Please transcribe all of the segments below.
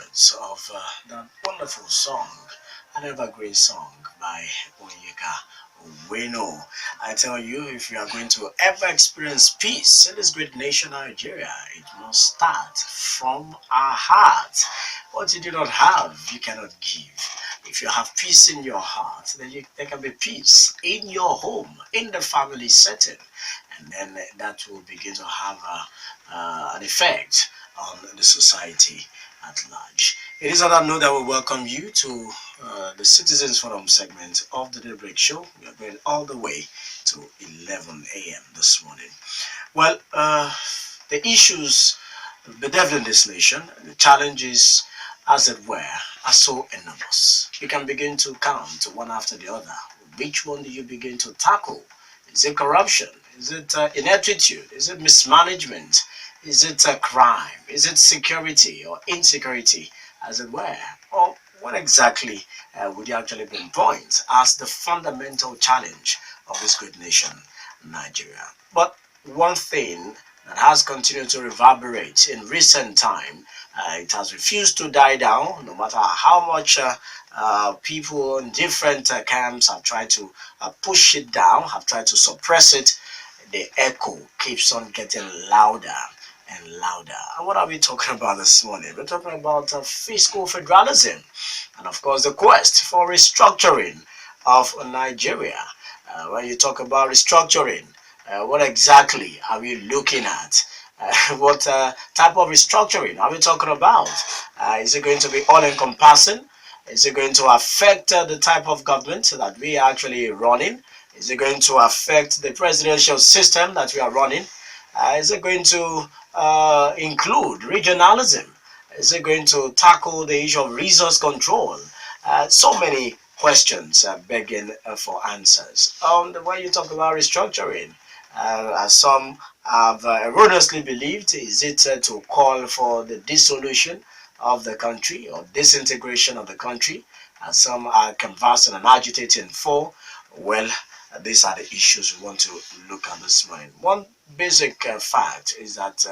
minutes of that wonderful song, an evergreen song by Oaikhenan. I tell you, if you are going to ever experience peace in this great nation, Nigeria, it must start from our heart. What you do not have, you cannot give. If you have peace in your heart, then there can be peace in your home, in the family setting, and then that will begin to have an effect on the society at large. It is on that note that we welcome you to the Citizens Forum segment of the Daybreak Show. We are going all the way to 11 a.m. this morning. Well, the issues bedeviling this nation, the challenges, as it were, are so enormous. You can begin to count one after the other. Which one do you begin to tackle? Is it corruption? Is it ineptitude? Is it mismanagement? Is it a crime? Is it security or insecurity, as it were? Or what exactly would you actually pinpoint as the fundamental challenge of this great nation, Nigeria? But one thing that has continued to reverberate in recent time, it has refused to die down, no matter how much people in different camps have tried to push it down, have tried to suppress it. The echo keeps on getting louder and louder. And what are we talking about this morning? We're talking about fiscal federalism and, of course, the quest for restructuring of Nigeria. When you talk about restructuring, what exactly are we looking at? What type of restructuring are we talking about? Is it going to be all-encompassing? Is it going to affect the type of government that we are actually running? Is it going to affect the presidential system that we are running? Is it going to include regionalism? Is it going to tackle the issue of resource control? So many questions begging for answers. When you talk about restructuring, as some have erroneously believed, is it to call for the dissolution of the country or disintegration of the country, as some are conversing and agitating for? Well, these are the issues we want to look at this morning. One basic fact is that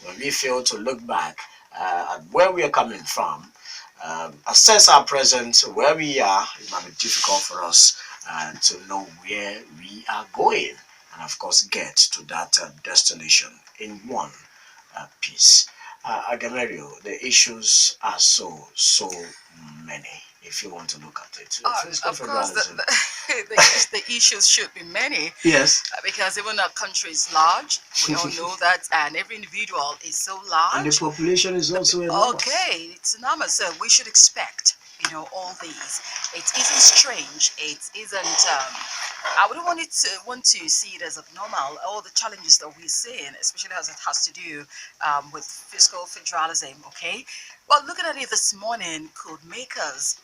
when we fail to look back at where we are coming from, assess our present, where we are, it might be difficult for us to know where we are going, and of course get to that destination in one piece. Aghemerio, the issues are so many. If you want to look at it, of course, the issues should be many. Yes. Because even our country is large, we all know that, and every individual is so large. And the population is also enormous. Okay, it's enormous. So we should expect, all these. It isn't strange. It isn't. I wouldn't want to see it as abnormal. All the challenges that we're seeing, especially as it has to do with fiscal federalism. Okay, well, looking at it this morning could make us,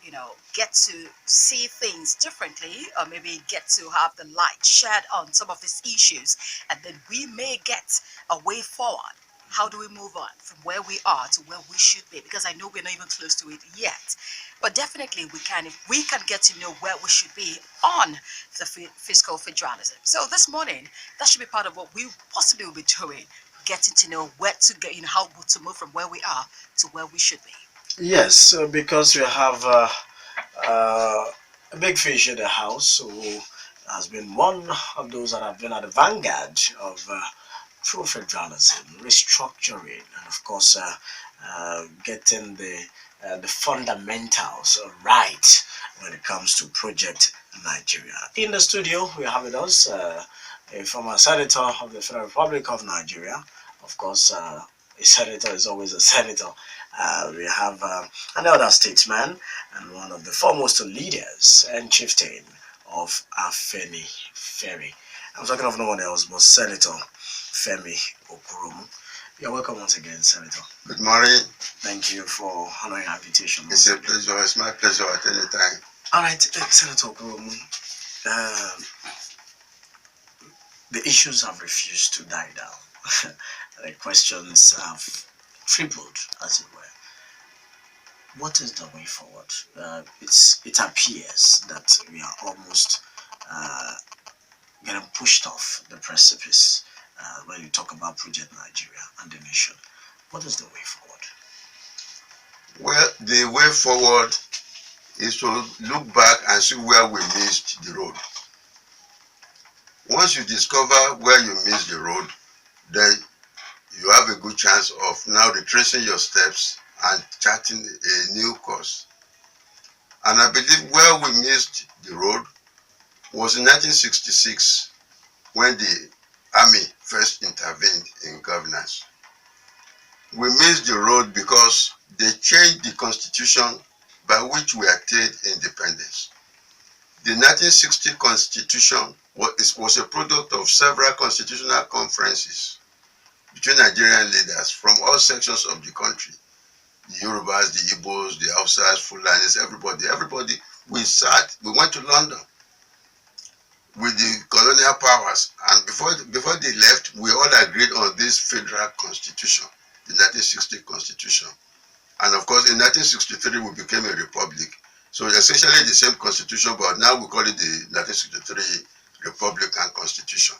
get to see things differently, or maybe get to have the light shed on some of these issues, and then we may get a way forward. How do we move on from where we are to where we should be? Because I know we're not even close to it yet. But definitely we can, if we can get to know where we should be on the fiscal federalism. So this morning, that should be part of what we possibly will be doing, getting to know where to get, how to move from where we are to where we should be. Yes, because we have a big fish in the house who has been one of those that have been at the vanguard of true federalism, restructuring, and of course getting the fundamentals right when it comes to Project Nigeria. In the studio, we have with us a former senator of the Federal Republic of Nigeria. Of course, a senator is always a senator. We have another statesman and one of the foremost leaders and chieftain of Femi. I'm talking of no one else but Senator Femi Okurounmu. You're welcome once again, Senator. Good morning. Thank you for honoring our invitation. It's a pleasure. It's my pleasure at any time. All right, Senator Okurounmu. The issues have refused to die down. The questions have tripled, as it were. What is the way forward? It appears that we are almost getting pushed off the precipice when you talk about Project Nigeria and the nation. What is the way forward? Well, the way forward is to look back and see where we missed the road. Once you discover where you missed the road, then you have a good chance of now retracing your steps and charting a new course. And I believe where we missed the road was in 1966 when the army first intervened in governance. We missed the road because they changed the constitution by which we attained independence. The 1960 constitution was a product of several constitutional conferences between Nigerian leaders from all sections of the country. The Yorubas, the Igbos, the Hausas, Fulanis, everybody. We went to London with the colonial powers, and before they left, we all agreed on this federal constitution, the 1960 constitution. And of course, in 1963, we became a republic. So it's essentially the same constitution, but now we call it the 1963 Republican Constitution.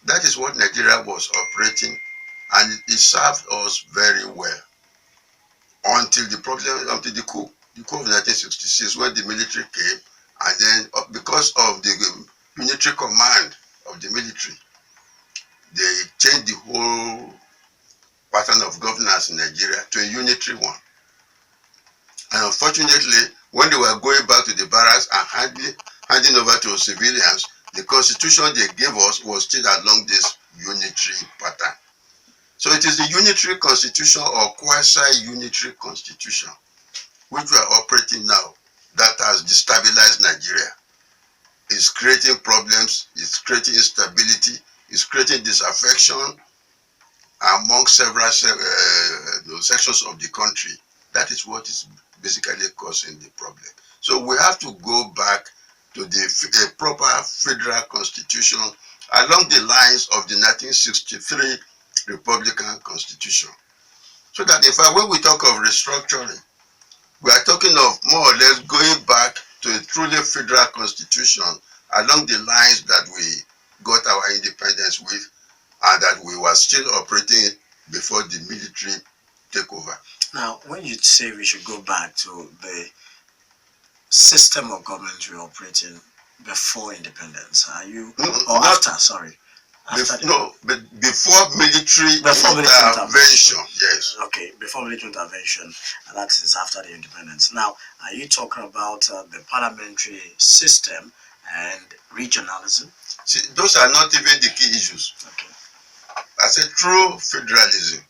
That is what Nigeria was operating, and it served us very well until the coup of 1966, when the military came, and then because of the unitary command of the military, they changed the whole pattern of governance in Nigeria to a unitary one. And unfortunately, when they were going back to the barracks and handing over to civilians, the constitution they gave us was still along this unitary pattern. So it is the unitary constitution or quasi-unitary constitution which we are operating now that has destabilized Nigeria. It's creating problems, it's creating instability, it's creating disaffection among several sections of the country. That is what is basically causing the problem. So we have to go back to a proper federal constitution along the lines of the 1963 Republican Constitution. So that in fact, when we talk of restructuring, we are talking of more or less going back to a truly federal constitution along the lines that we got our independence with, and that we were still operating before the military took over. Now, when you say we should go back to the system of government we operating before independence, are you after? Sorry. But before military intervention, yes. Okay, before military intervention, and that is after the independence. Now, are you talking about the parliamentary system and regionalism? See, those are not even the key issues. Okay. I said true federalism.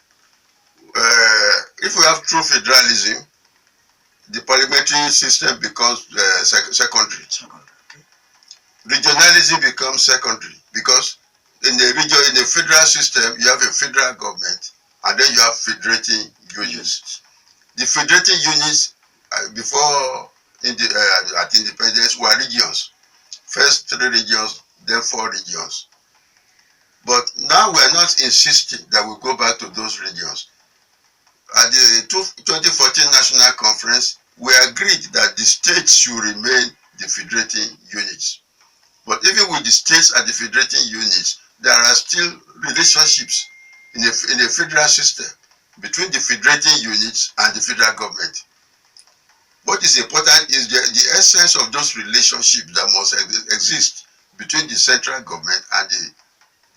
If we have true federalism, the parliamentary system becomes secondary. Okay. Regionalism becomes secondary because in the federal system, you have a federal government, and then you have federating units. The federating units before at independence were regions. First 3 regions, then 4 regions. But now we are not insisting that we go back to those regions. At the 2014 National Conference, we agreed that the states should remain the federating units. But even with the states and the federating units, there are still relationships in a federal system between the federating units and the federal government. What is important is the essence of those relationships that must exist between the central government and the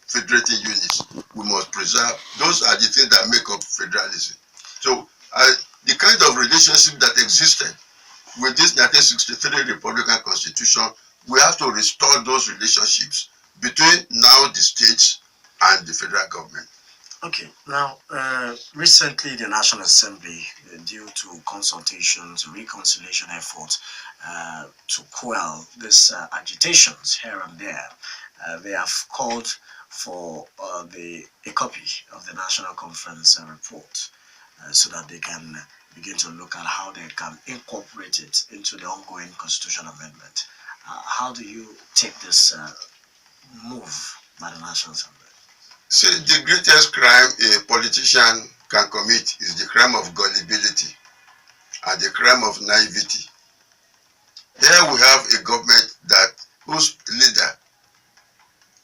federating units. We must preserve. Those are the things that make up federalism. So the kind of relationship that existed with this 1963 Republican Constitution, we have to restore those relationships between now the states and the federal government. Okay, now recently the National Assembly, due to consultations, reconciliation efforts to quell these agitations here and there, they have called for a copy of the National Conference report so that they can begin to look at how they can incorporate it into the ongoing constitutional amendment. How do you take this move by the National Assembly? See, the greatest crime a politician can commit is the crime of gullibility and the crime of naivety. Here we have a government whose leader,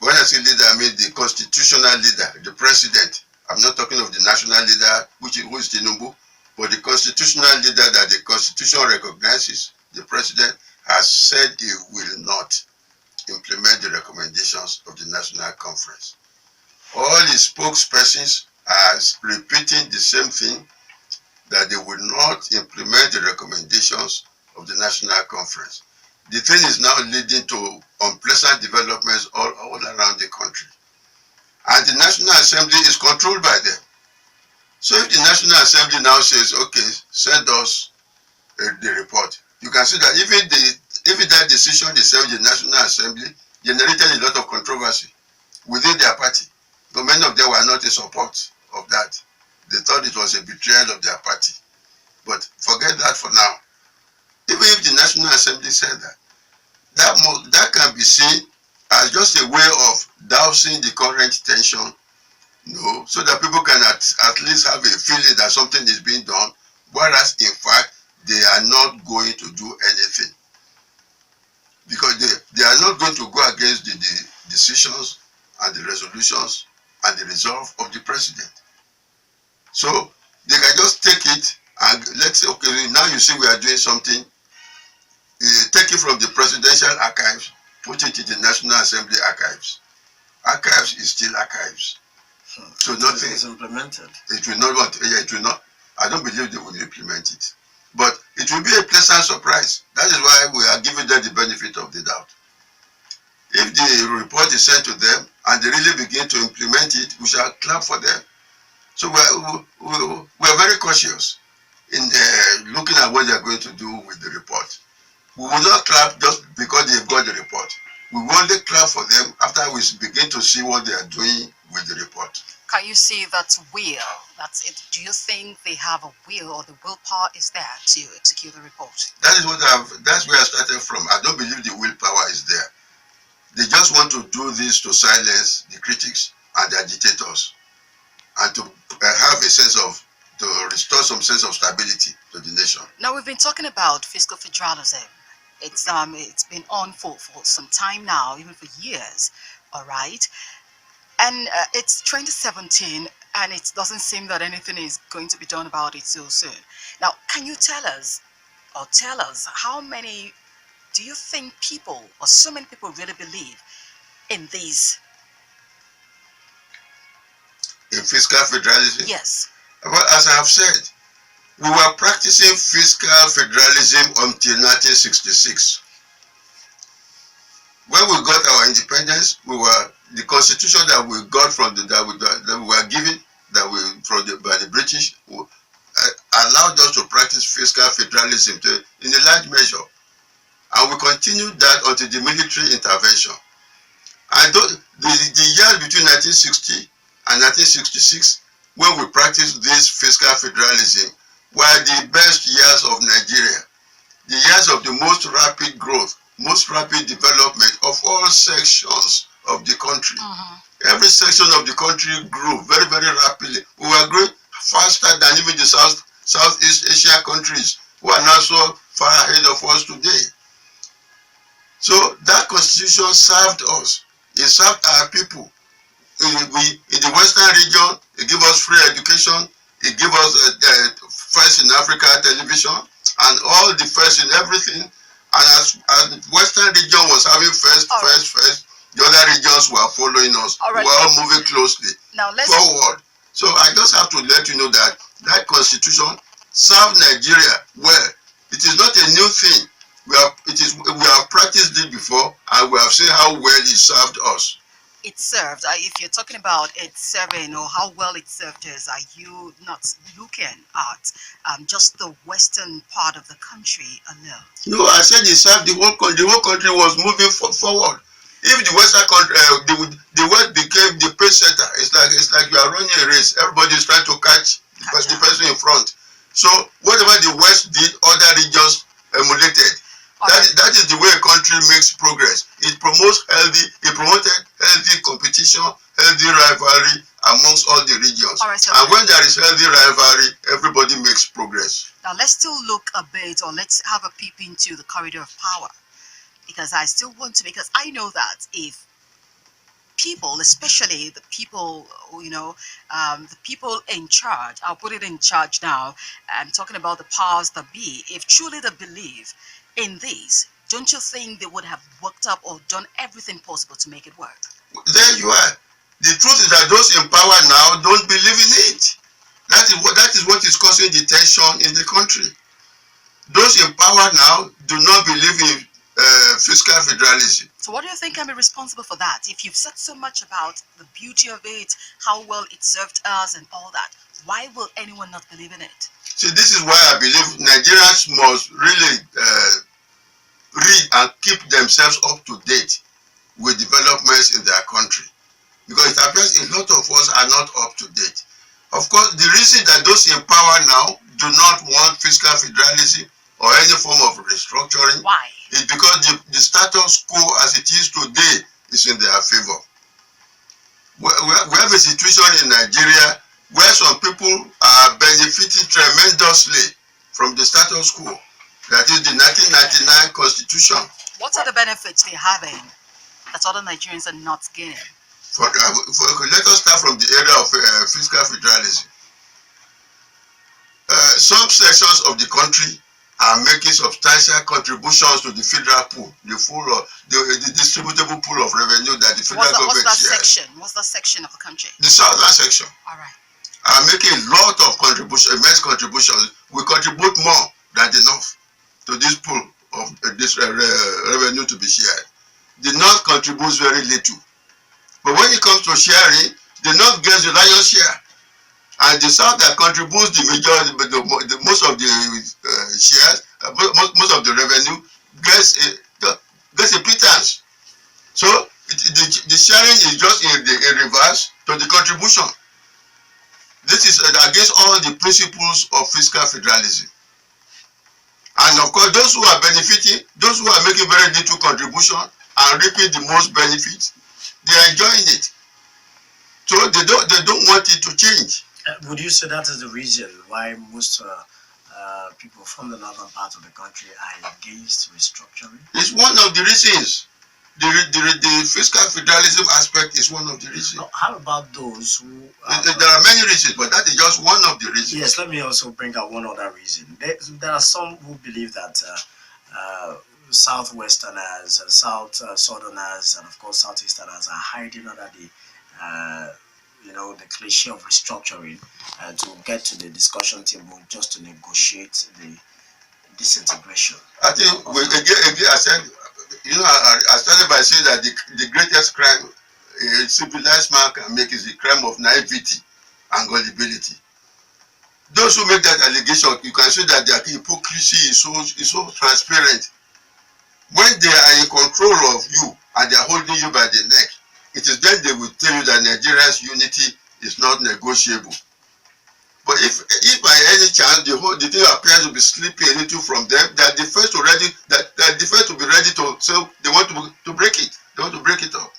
when I say leader, I mean the constitutional leader, the president. I'm not talking of the national leader, who is Tinubu, But the constitutional leader that the constitution recognizes, the president, has said he will not implement the recommendations of the National Conference. All his spokespersons are repeating the same thing, that they will not implement the recommendations of the National Conference. The thing is now leading to unpleasant developments all around the country. And the National Assembly is controlled by them. So if the National Assembly now says, okay, send us the report, you can see that even that decision itself, the National Assembly, generated a lot of controversy within their party. But many of them were not in support of that. They thought it was a betrayal of their party. But forget that for now. Even if the National Assembly said that, that can be seen as just a way of dousing the current tension, so that people can at least have a feeling that something is being done, whereas in fact they are not going to do anything, because they are not going to go against the decisions and the resolutions and the resolve of the president. So they can just take it and let's say, okay, now you see we are doing something, take it from the presidential archives, put it in the National Assembly archives. Archives is still archives. So nothing is implemented. It will not. Yeah, it will not. I don't believe they will implement it. But it will be a pleasant surprise. That is why we are giving them the benefit of the doubt. If the report is sent to them and they really begin to implement it, we shall clap for them. So we are very cautious in looking at what they are going to do with the report. We will not clap just because they've got the report. We will only clap for them after we begin to see what they are doing with the report. Can you see that will? That's it. Do you think they have a will, or the willpower is there to execute the report? That's where I started from. I don't believe the willpower is there. They just want to do this to silence the critics and the agitators, and to have a sense of, to restore some sense of stability to the nation. Now, we've been talking about fiscal federalism. It's been on for some time now, even for years. All right. And it's 2017, and it doesn't seem that anything is going to be done about it so soon. Now, can you tell us how many do you think people, or so many people, really believe in these? In fiscal federalism? Yes. Well, as I have said, we were practicing fiscal federalism until 1966. When we got our independence, the constitution that we got from that we were given by the British allowed us to practice fiscal federalism in a large measure, and we continued that until the military intervention. And the years between 1960 and 1966, when we practiced this fiscal federalism, were the best years of Nigeria, the years of the most rapid growth, most rapid development of all sections of the country. Every section of the country grew very, very rapidly. We were growing faster than even the Southeast Asia countries, who are now so far ahead of us today. So that constitution served us. It served our people. In the Western region, it gave us free education. It gave us first in Africa television, and all the first in everything. And as the Western region was having first, the other regions were following us. We were all moving closely forward. So I just have to let you know that that constitution served Nigeria well. It is not a new thing. We have practiced it before, and we have seen how well it served us. It served. If you're talking about it serving, or how well it served us, are you not looking at just the western part of the country alone? No, I said it served the whole country. The whole country was moving forward. If the western country, the West became the pace setter. It's like you are running a race. Everybody is trying to catch the person in front. So whatever the West did, other regions emulated. That is the way a country makes progress. It promoted healthy competition, healthy rivalry amongst all the regions. And when there is healthy rivalry, everybody makes progress. Now let's still look a bit, or let's have a peep into the corridor of power, because I still want to, because I know that if people, especially the people, the people in charge, I'll put it in charge now, I'm talking about the powers that be, if truly they believe in this, don't you think they would have worked up or done everything possible to make it work? There you are. The truth is that those in power now don't believe in it. That is what is causing the tension in the country. Those in power now do not believe in fiscal federalism. So what do you think can be responsible for that? If you've said so much about the beauty of it, how well it served us and all that, why will anyone not believe in it? See, this is why I believe Nigerians must really read and keep themselves up to date with developments in their country. Because it appears a lot of us are not up to date. Of course, the reason that those in power now do not want fiscal federalism or any form of restructuring Why? is because the status quo as it is today is in their favor. We have a situation in Nigeria where some people are benefiting tremendously from the status quo. That is the 1999 Constitution. What are the benefits they're having that other Nigerians are not getting? Let us start from the area of fiscal federalism. Some sections of the country are making substantial contributions to the federal pool, the distributable pool of revenue that the federal government shares. What's that section of the country? The southern section. All right. Are making a lot of immense contributions. We contribute more than enough to this pool of this revenue to be shared. The north contributes very little. But when it comes to sharing, the north gets the lion's share. And the south that contributes the majority, most of the shares, most of the revenue gets a pittance. So the sharing is just in reverse to the contribution. This is against all the principles of fiscal federalism. And of course, those who are benefiting, those who are making very little contribution and reaping the most benefits, they are enjoying it. So they don't want it to change. Would you say that is the reason why most people from the northern part of the country are against restructuring? It's one of the reasons. The fiscal federalism aspect is one of the reasons. How about those who... there are many reasons, but that is just one of the reasons. Yes, let me also bring out one other reason. There are some who believe that southwesterners, southerners, and of course southeasterners are hiding under the cliche of restructuring to get to the discussion table just to negotiate the disintegration. I think again I said, I started by saying that the greatest crime a civilized man can make is the crime of naivety and gullibility. Those who make that allegation, you can see that their hypocrisy is so transparent. When they are in control of you and they are holding you by the neck, it is then they will tell you that Nigeria's unity is not negotiable. But if by any chance the thing appears to be slipping a little from them, they are the first to be ready to say they want to break it. They want to break it up.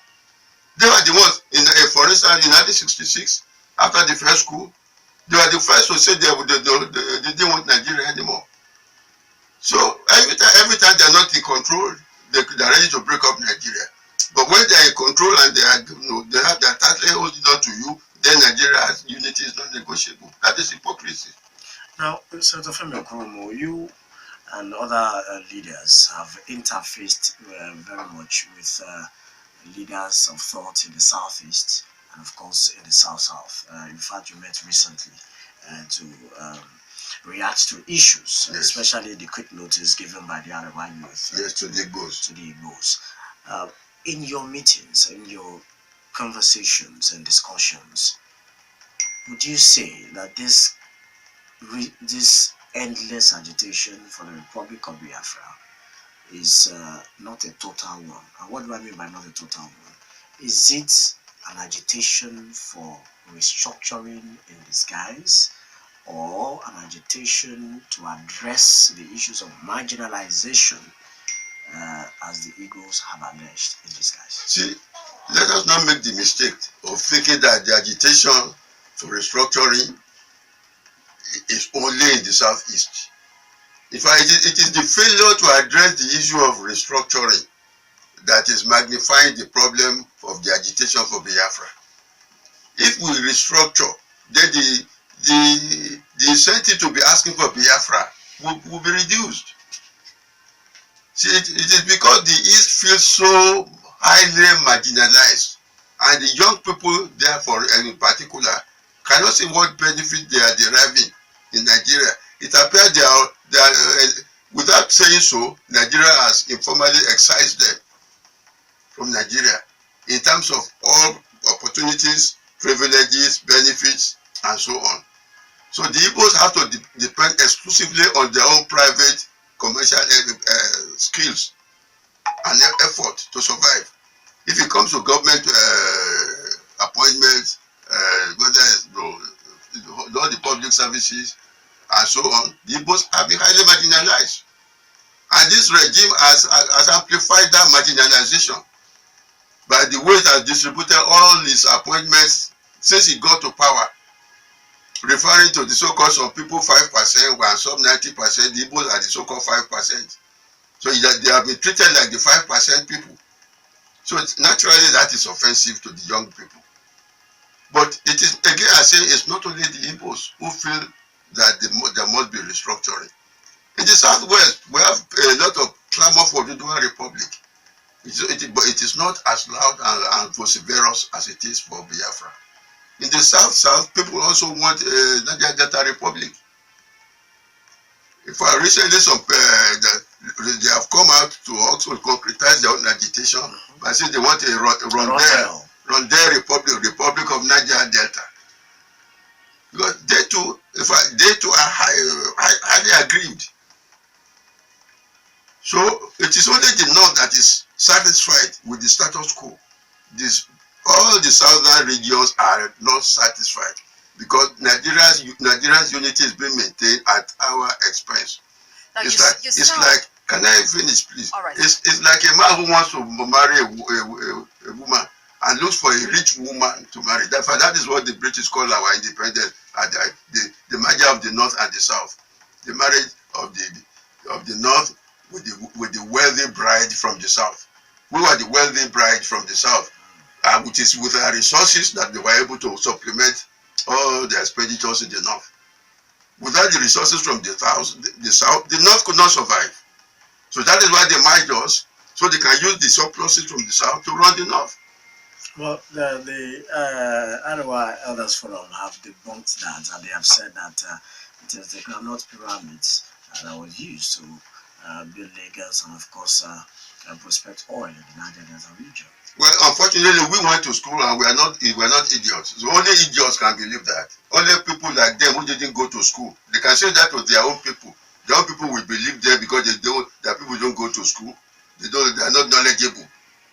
They were the ones for instance, in 1966, after the first coup, they were the first to say they didn't want Nigeria anymore. So every time they are not in control, they are ready to break up Nigeria. But when they are in control and they have their title holding on to you, then Nigeria's unity is not negotiable. That is hypocrisy. Now, Senator Femi Okurounmu, you and other leaders have interfaced very much with leaders of thought in the southeast and of course in the south-south. In fact, you met recently to react to issues, yes, especially the quick notice given by the Arewa youth. Yes, to the Igbos. In your meetings, in your conversations and discussions, would you say that this endless agitation for the Republic of Biafra is not a total one? And what do I mean by not a total one? Is it an agitation for restructuring in disguise, or an agitation to address the issues of marginalization as the Eagles have alleged in disguise? See, let us not make the mistake of thinking that the agitation for restructuring is only in the southeast. In fact, it is the failure to address the issue of restructuring that is magnifying the problem of the agitation for Biafra. If we restructure, then the incentive to be asking for Biafra will be reduced. See, it is because the East feels so highly marginalized, and the young people, therefore, in particular, cannot see what benefit they are deriving in Nigeria. It appears they are without saying so, Nigeria has informally excised them from Nigeria in terms of all opportunities, privileges, benefits, and so on. So the Igbos have to depend exclusively on their own private commercial skills and effort to survive. If it comes to government appointments, whether it's all the public services and so on, the Igbos have been highly marginalized. And this regime has amplified that marginalization by the way it has distributed all its appointments since it got to power, referring to the so-called some people 5%, while some 90%, the Igbos are the so-called 5%. So they have been treated like the 5% people. So naturally that is offensive to the young people. But it is, again I say, it's not only the Igbos who feel that there must be restructuring. In the Southwest, we have a lot of clamor for the dual republic. But it is not as loud and vociferous as it is for Biafra. In the South, people also want Niger Delta Republic. Recently, they have come out to also concretize their own agitation by saying they want a Rondel Republic of Niger Delta. Because they too are highly aggrieved. So it is only the North that is satisfied with the status quo. All the southern regions are not satisfied because Nigeria's unity is being maintained at our expense. Now It's like, can I finish, please? All right. It's like a man who wants to marry a woman and looks for a rich woman to marry. Therefore, that is what the British call our independence, the merger of the North and the South, the marriage of the North with the wealthy bride from the South. We were the wealthy bride from the South, which is with our resources that they were able to supplement all the expenditures in the North. Without the resources from the South, the North could not survive. So that is why they merged us, so they can use the surpluses from the South to run the North. Well, the Arewa Elders Forum have debunked that, and they have said that it is the groundnut pyramids that was used to build Lagos and, of course, prospect oil in the Niger Delta region. Well, unfortunately, we went to school and we are not idiots. So only idiots can believe that. Only people like them who didn't go to school, they can say that to their own people. Their own people will believe them because their people don't go to school. They are not knowledgeable.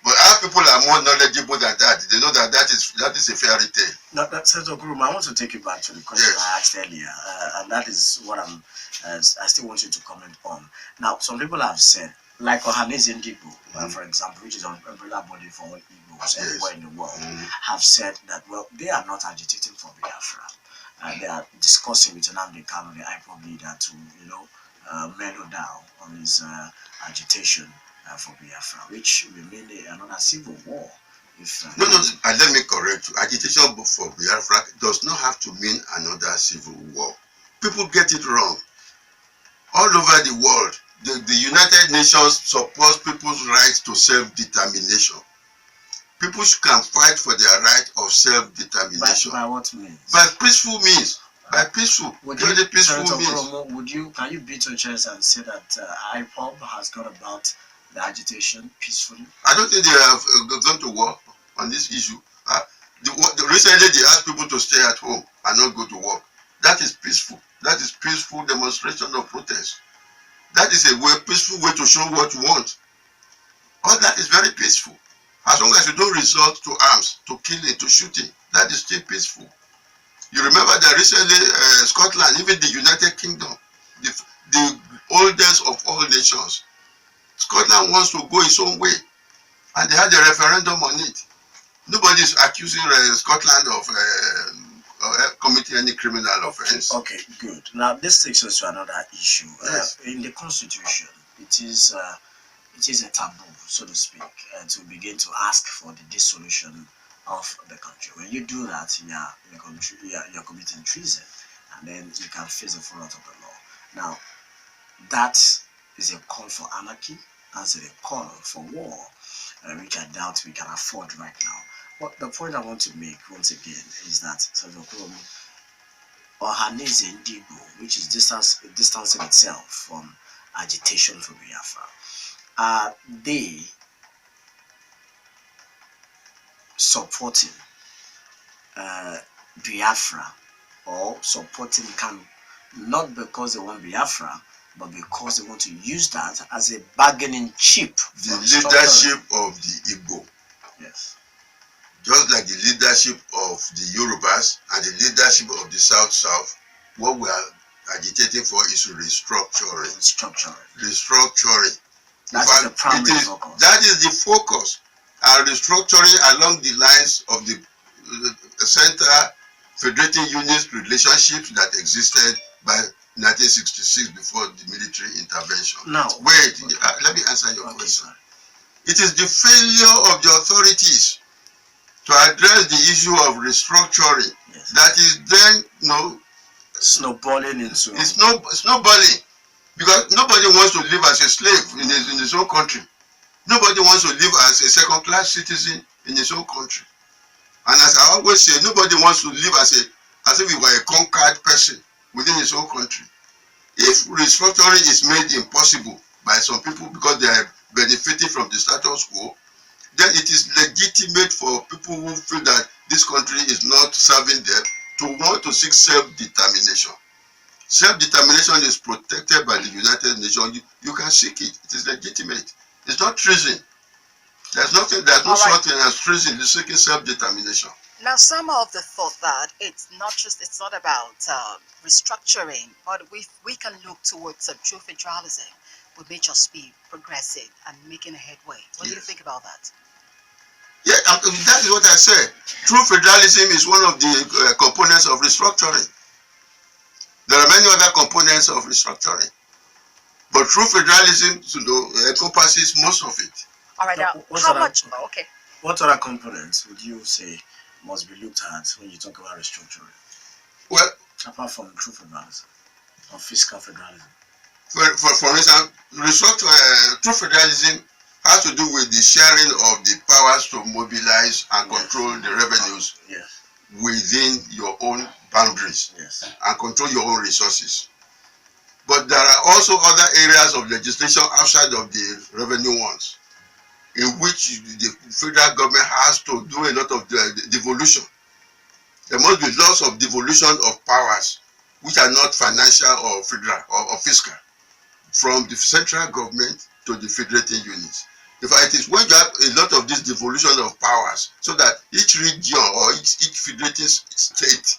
But our people are more knowledgeable than that. They know that is a fairy tale. Now, Senator Okurounmu, I want to take you back to the question I asked earlier, and that is what I still want you to comment on. Now, some people have said, like Ohanese Ndigbo, for example, which is an umbrella body for all Igbos everywhere in the world, have said that, well, they are not agitating for Biafra. They are discussing with Nnamdi Kanu, the IPOB leader, to, mellow down on his agitation for Biafra, which will mean another civil war. No, and let me correct you. Agitation for Biafra does not have to mean another civil war. People get it wrong. All over the world, the United Nations supports people's rights to self-determination. People can fight for their right of self-determination. By what means? By peaceful means. By peaceful. Can you beat your chest and say that IPOB has gone about the agitation peacefully? I don't think they have gone to war on this issue. Recently, they asked people to stay at home and not go to work. That is peaceful. That is peaceful demonstration of protest. That is a peaceful way to show what you want. All that is very peaceful. As long as you don't resort to arms, to killing, to shooting, that is still peaceful. You remember that recently Scotland, even the United Kingdom, the oldest of all nations, Scotland wants to go its own way, and they had a referendum on it. Nobody is accusing Scotland of committing any criminal offense. Okay, good. Now this takes us to another issue. Yes. In the Constitution, it is it is a taboo, so to speak, to begin to ask for the dissolution of the country. When you do that, you're committing treason, and then you can face the full wrath of the law. Now, that is a call for anarchy, that's a call for war, which I doubt we can afford right now. But the point I want to make once again is that Femi Okurounmu Ohaneze Ndigbo, which is distancing itself from agitation for Biafra, are they supporting Biafra or supporting Kanu, not because they want Biafra, but because they want to use that as a bargaining chip? The leadership of the Igbo. Yes. Just like the leadership of the Yorubas and the leadership of the South, what we are agitating for is restructuring. Restructuring. That's the primary focus. That is the focus. And restructuring along the lines of the Central Federating Units relationships that existed by 1966 before the military intervention. Now, wait, let me answer your question. Sorry. It is the failure of the authorities to address the issue of restructuring that is then snowballing into. It's snowballing, because nobody wants to live as a slave in his own country. Nobody wants to live as a second-class citizen in his own country. And as I always say, nobody wants to live as if he were a conquered person within his own country. If restructuring is made impossible by some people because they are benefiting from the status quo, then it is legitimate for people who feel that this country is not serving them to want to seek self-determination. Self-determination is protected by the United Nations. You can seek it. It is legitimate. It's not treason. There's no such thing as treason in seeking self-determination. Now, some of the thought that it's not about restructuring, but we can look towards true federalism, would may just be progressive and making a headway. What do you think about that? Yeah, that is what I said. True federalism is one of the components of restructuring. There are many other components of restructuring, but true federalism encompasses most of it. All right, now, how much? Okay. What other components would you say must be looked at when you talk about restructuring? Well, apart from true federalism or fiscal federalism. For instance, true federalism has to do with the sharing of the powers to mobilize and control the revenues within your own boundaries and control your own resources. But there are also other areas of legislation outside of the revenue ones, in which the federal government has to do a lot of devolution. There must be lots of devolution of powers which are not financial or federal or fiscal, from the central government to the federating units. In fact, it is when you have a lot of this devolution of powers, so that each region or each federating state,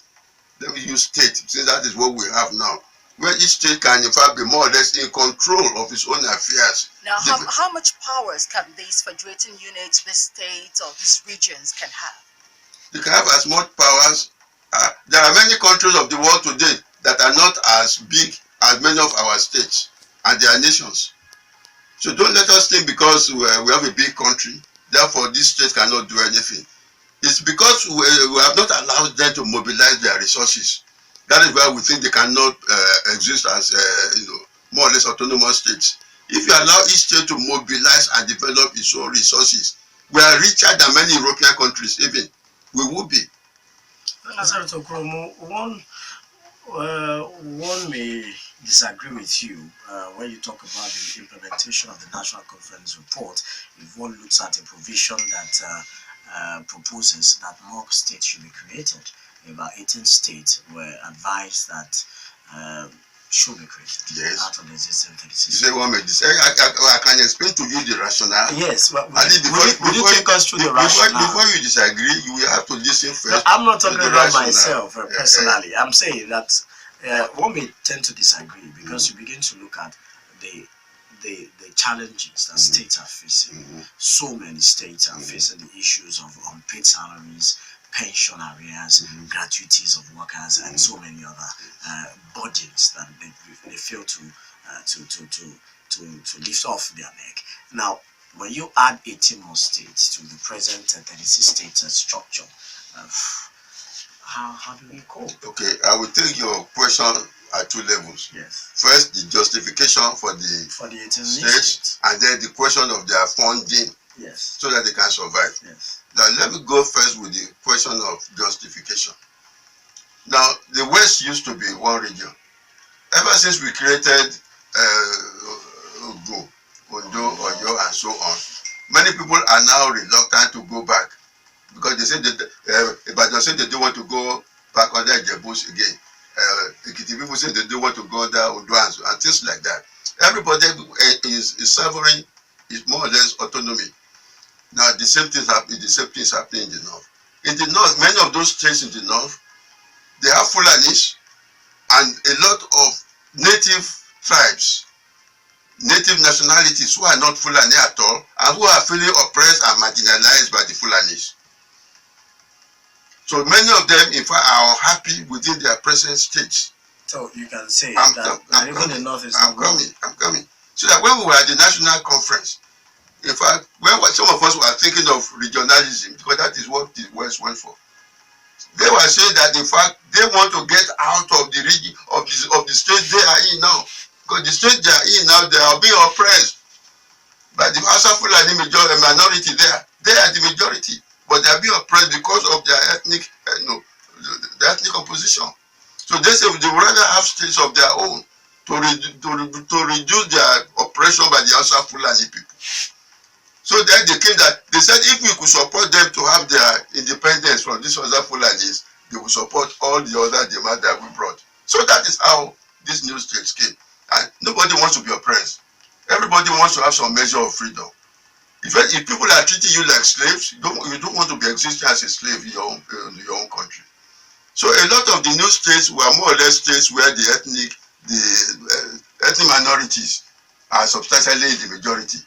let me use state, since that is what we have now, where each state can in fact be more or less in control of its own affairs. Now, how much powers can these federating units, the states or these regions can have? They can have as much powers. There are many countries of the world today that are not as big as many of our states and their nations. So don't let us think because we have a big country, therefore these states cannot do anything. It's because we have not allowed them to mobilize their resources. That is why we think they cannot exist as more or less autonomous states. If you allow each state to mobilize and develop its own resources, we are richer than many European countries even. We will be. Senator Okurounmu, one may disagree with you when you talk about the implementation of the National Conference report. If one looks at a provision that proposes that more states should be created, about 18 states were advised that should be created out of the existing 36. You say one may disagree. I can explain to you the rationale. Yes, but will you take us through the rationale? Before you disagree, you will have to listen first. No, I'm not talking about myself personally. I'm saying that one may tend to disagree because you begin to look at the challenges that states are facing. So many states are facing the issues of unpaid salaries, pension arrears, gratuities of workers, and so many other burdens that they fail to lift off their neck. Now, when you add 18 more states to the present 36 states structure, uh, how do we cope? Okay, I will take your question at two levels. Yes. First, the justification for the 18 states, and then the question of their funding. Yes. So that they can survive. Yes. Now, let me go first with the question of justification. Now, the West used to be one region. Ever since we created Ondo, Oyo, and so on, many people are now reluctant to go back because they say that but they say they don't want to go back under Jebus again. Ekiti people say they don't want to go under Ondo and things like that. Everybody is suffering, is more or less autonomy. Now the same thing is happening in the north. In the north, many of those states in the north, they have Fulanis and a lot of native tribes, native nationalities who are not Fulani at all, and who are feeling oppressed and marginalized by the Fulanis. So many of them, in fact, are unhappy within their present states. So you can say I'm even the north is I'm coming. So that when we were at the national conference, in fact, when some of us were thinking of regionalism, because that is what the West went for, they were saying that in fact they want to get out of the region of the state they are in now. Because the state they are in now, they are being oppressed by the Hausa Fulani minority there. They are the majority, but they are being oppressed because of their ethnic, the ethnic composition. So they say they would rather have states of their own to reduce their oppression by the Hausa Fulani people. So then they came that they said if we could support them to have their independence from these other Fulanis, they will support all the other demands that we brought. So that is how these new states came. And nobody wants to be oppressed. Everybody wants to have some measure of freedom. If people are treating you like slaves, you don't want to be existing as a slave in your own country. So a lot of the new states were more or less states where the ethnic minorities are substantially in the majority.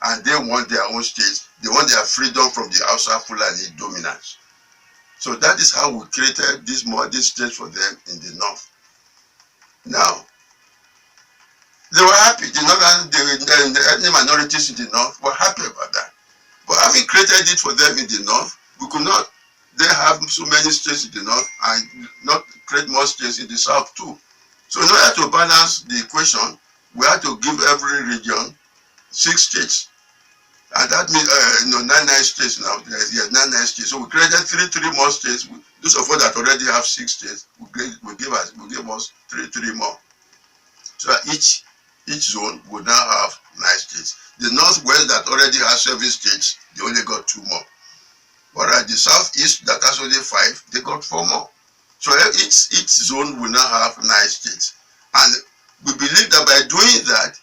And they want their own states. They want their freedom from the Hausa Fulani dominance. So that is how we created these states for them in the north. Now, they were happy. The ethnic minorities in the north were happy about that. But having created it for them in the north, we could not then have so many states in the north and not create more states in the south too. So in order to balance the equation, we had to give every region 6 states. And that means 9 states now. Yes, 9 states. So we created 3 more states. Those of us that already have 6 states, we give us 3 more. So that each zone would now have 9 states. The northwest that already has 7 states, they only got 2 more. Whereas the southeast that has only 5, they got 4 more. So each zone will now have 9 states. And we believe that by doing that,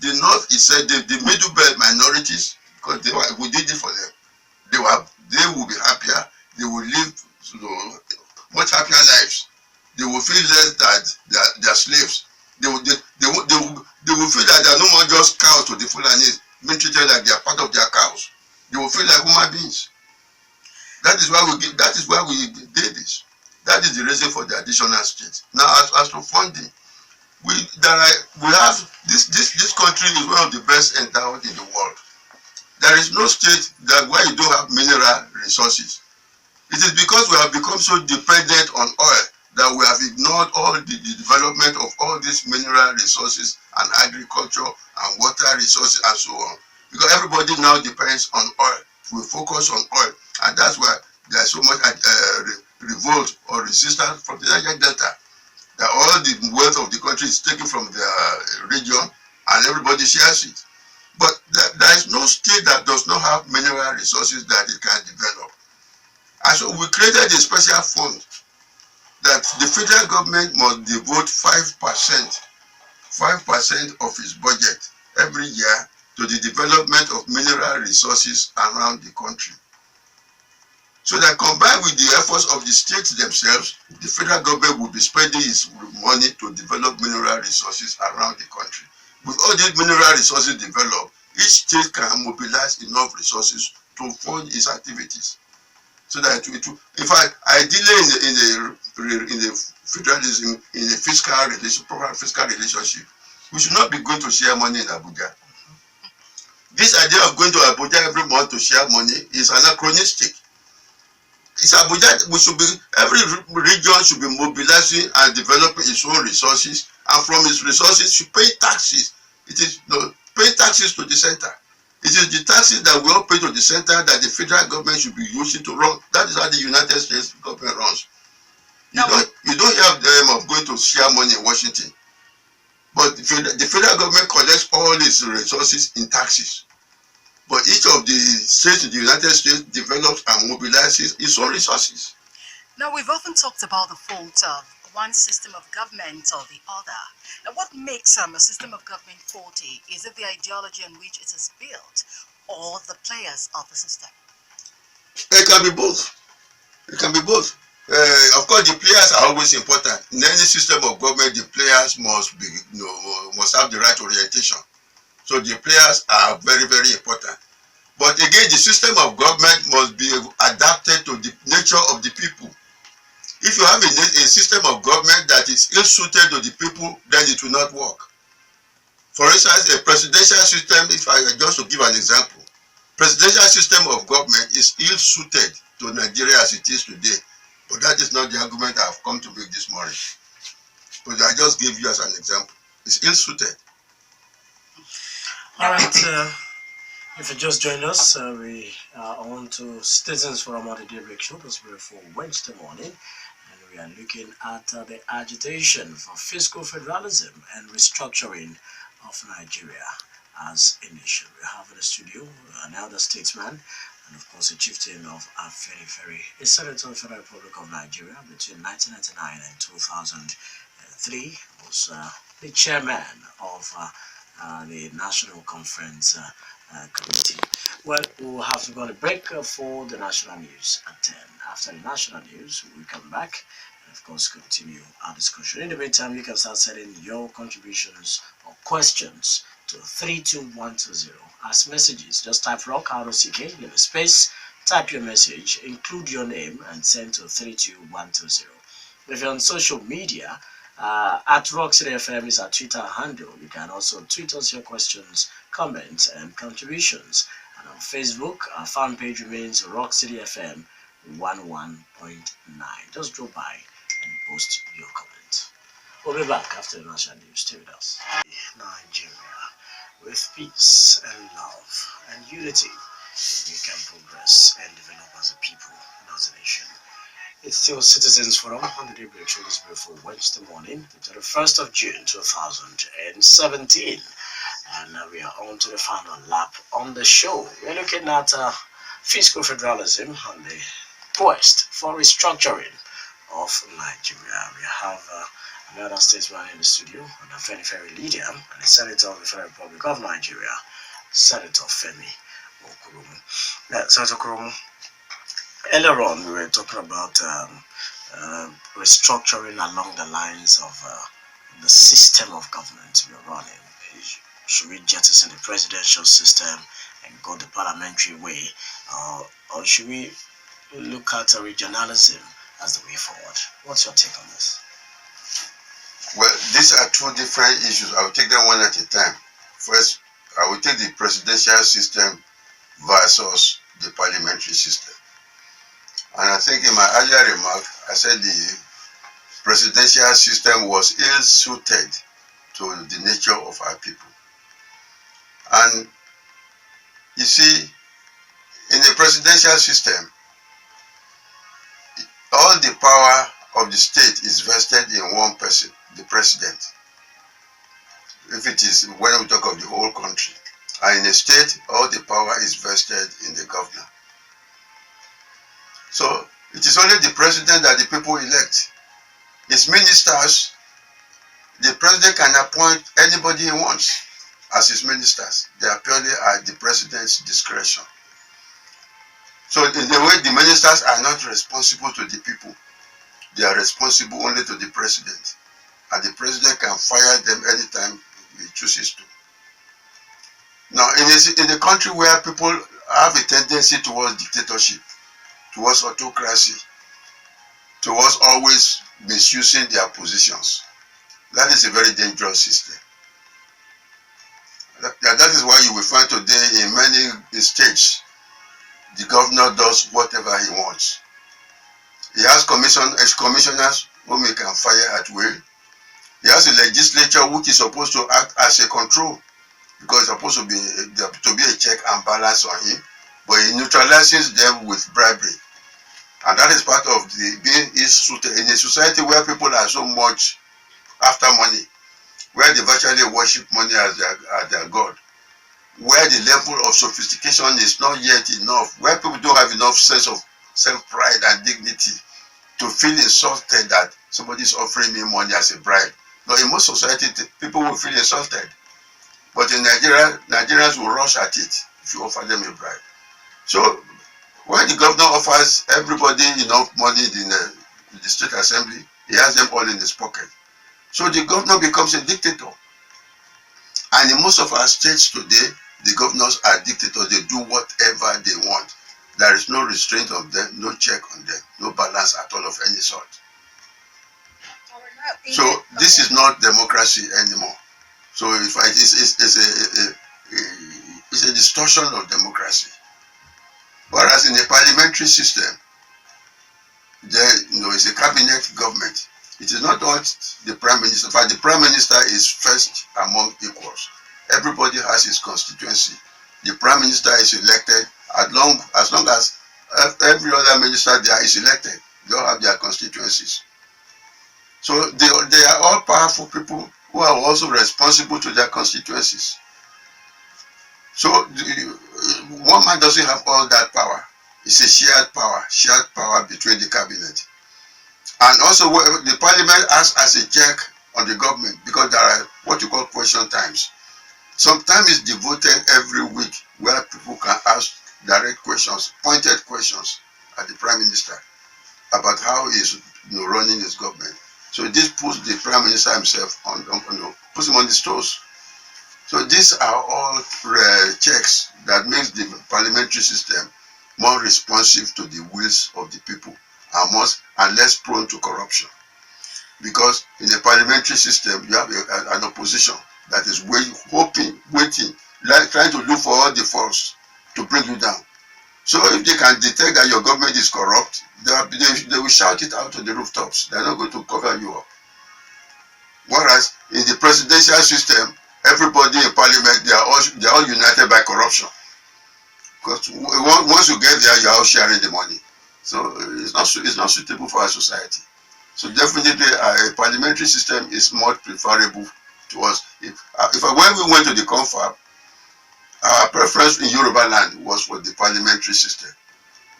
the north is said the middle belt minorities, because we did it for them. They will be happier. They will live much happier lives. They will feel less that they are slaves. They will feel that they are no more just cows to the Fulanis, being treated like they are part of their cows. They will feel like human beings. That is why we did this. That is the reason for the additional states. Now, as to funding, we have this country is one of the best endowed in the world. There is no state where you don't have mineral resources. It is because we have become so dependent on oil that we have ignored all the development of all these mineral resources and agriculture and water resources and so on. Because everybody now depends on oil. We focus on oil, and that's why there is so much revolt or resistance from the Niger Delta. That all the wealth of the country is taken from the region and everybody shares it. But there is no state that does not have mineral resources that it can develop. And so we created a special fund that the federal government must devote 5% of its budget every year to the development of mineral resources around the country. So that combined with the efforts of the states themselves, the federal government will be spending its money to develop mineral resources around the country. With all these mineral resources developed, each state can mobilize enough resources to fund its activities. So that it will, in fact, ideally in the federalism, in a proper fiscal relationship, we should not be going to share money in Abuja. This idea of going to Abuja every month to share money is anachronistic. It's Abuja, every region should be mobilizing and developing its own resources, and from its resources should pay taxes. It is pay taxes to the center. It is the taxes that we all pay to the center that the federal government should be using to run. That is how the United States government runs. You don't have them of going to share money in Washington. But the federal government collects all its resources in taxes. But each of the states in the United States develops and mobilizes its own resources. Now, we've often talked about the fault of one system of government or the other. Now, what makes a system of government faulty? Is it the ideology on which it is built or the players of the system? It can be both. It can be both. Of course, the players are always important. In any system of government, the players must have the right orientation. So the players are very, very important. But again, the system of government must be adapted to the nature of the people. If you have a system of government that is ill-suited to the people, then it will not work. For instance, a presidential system, if I just to give an example, presidential system of government is ill-suited to Nigeria as it is today. But that is not the argument I have come to make this morning. But I just gave you as an example. It's ill-suited. All right. If you just joined us, we are on to Citizens Forum on the Daybreak Show. This will be for Wednesday morning. And we are looking at the agitation for fiscal federalism and restructuring of Nigeria as a nation. We have in the studio an elder statesman and, of course, a chieftain of Afenifere, a senator of the Federal Republic of Nigeria between 1999 and 2003. Was the chairman of the National Conference Committee. Well, we'll have to go on a break for the national news at 10. After the national news, we'll come back and, of course, continue our discussion. In the meantime, you can start sending your contributions or questions to 32120 as messages. Just type rock ROCK, give a space, type your message, include your name, and send to 32120. If you're on social media, at Rock City FM is our Twitter handle. You can also tweet us your questions, comments, and contributions. And on Facebook, our fan page remains Rock City FM 11.9. Just drop by and post your comment. We'll be back after the national news. Stay with us. Nigeria, with peace and love and unity, we can progress and develop as a people and as a nation. It's still Citizens Forum on the Daybreak Show this beautiful Wednesday morning, the 21st of June 2017. And we are on to the final lap on the show. We're looking at fiscal federalism and the quest for restructuring of Nigeria. We have another statesman in the studio, and a Fenifere leader, and the Senator of the Federal Republic of Nigeria, Senator Femi Okurounmu. Senator Okurounmu, earlier on, we were talking about restructuring along the lines of the system of government we're running. Should we jettison the presidential system and go the parliamentary way, or should we look at regionalism as the way forward? What's your take on this? Well, these are two different issues. I will take them one at a time. First, I will take the presidential system versus the parliamentary system. And I think in my earlier remark, I said the presidential system was ill-suited to the nature of our people. And you see, in the presidential system, all the power of the state is vested in one person, the president. If it is, when we talk of the whole country. And in a state, all the power is vested in the governor. So it is only the president that the people elect. His ministers, the president can appoint anybody he wants as his ministers. They are purely at the president's discretion. So in the way, the ministers are not responsible to the people. They are responsible only to the president. And the president can fire them anytime he chooses to. Now, in a country where people have a tendency towards dictatorship, towards autocracy, towards always misusing their positions, that is a very dangerous system. That is why you will find today in many states, the governor does whatever he wants. He has commissioners whom he can fire at will. He has a legislature which is supposed to act as a control, because it's supposed to be a check and balance on him, but he neutralizes them with bribery. And that is part of being in a society where people are so much after money, where they virtually worship money as their god, where the level of sophistication is not yet enough, where people don't have enough sense of self-pride and dignity to feel insulted that somebody is offering me money as a bribe. No, in most society, people will feel insulted. But in Nigeria, Nigerians will rush at it if you offer them a bribe. So when the governor offers everybody enough money in the state assembly, he has them all in his pocket. So the governor becomes a dictator. And in most of our states today, the governors are dictators. They do whatever they want. There is no restraint on them, no check on them, no balance at all of any sort. So this is not democracy anymore. So it's a distortion of democracy. Whereas in a parliamentary system, it's a cabinet government. It is not what the prime minister. In fact, the prime minister is first among equals. Everybody has his constituency. The prime minister is elected as long as every other minister there is elected. They all have their constituencies. So they are all powerful people who are also responsible to their constituencies. So one man doesn't have all that power. It's a shared power between the cabinet. And also the parliament acts as a check on the government, because there are what you call question times. Some time is devoted every week where people can ask direct questions, pointed questions at the prime minister about how he is running his government. So this puts the prime minister himself puts him on his toes. So these are all checks that makes the parliamentary system more responsive to the wills of the people and less prone to corruption. Because in a parliamentary system, you have an opposition that is waiting, trying to look for all the faults to bring you down. So if they can detect that your government is corrupt, they will shout it out to the rooftops. They're not going to cover you up. Whereas in the presidential system, everybody in parliament, they are all united by corruption. Because once you get there, you are all sharing the money. So it's not suitable for our society. So definitely a parliamentary system is more preferable to us. When we went to the confab, our preference in Yoruba land was for the parliamentary system.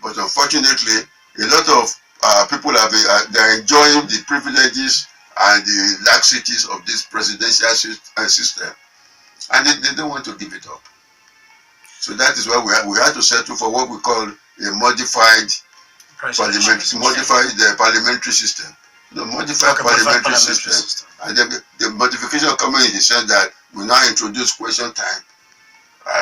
But unfortunately, a lot of people they're enjoying the privileges and the laxities of this presidential system, and they don't want to give it up. So that is why we had to settle for what we call a modified parliamentary system. The modified parliamentary system. And then the modification coming in the sense that we now introduce question time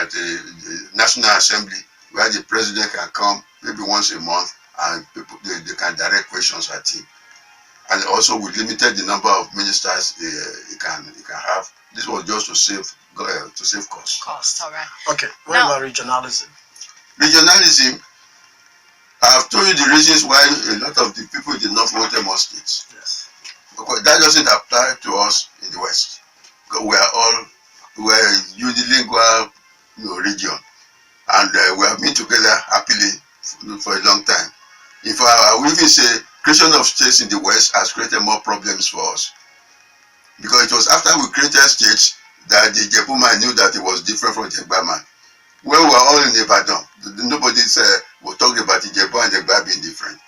at the National Assembly, where the president can come maybe once a month and they can direct questions at him. And also we limited the number of ministers he can have. This was just to save costs. All right. Okay. What about regionalism? Regionalism, I've told you the reasons why a lot of the people did not vote more states. Yes. Because that doesn't apply to us in the West. Because we're a unilingual region, and we have been together happily for a long time. In fact, I will even say creation of states in the West has created more problems for us. Because it was after we created states that the Jebu man knew that it was different from the Egba man. When we were all in Ibadan, nobody was talking about the Jebu and the Egba being different.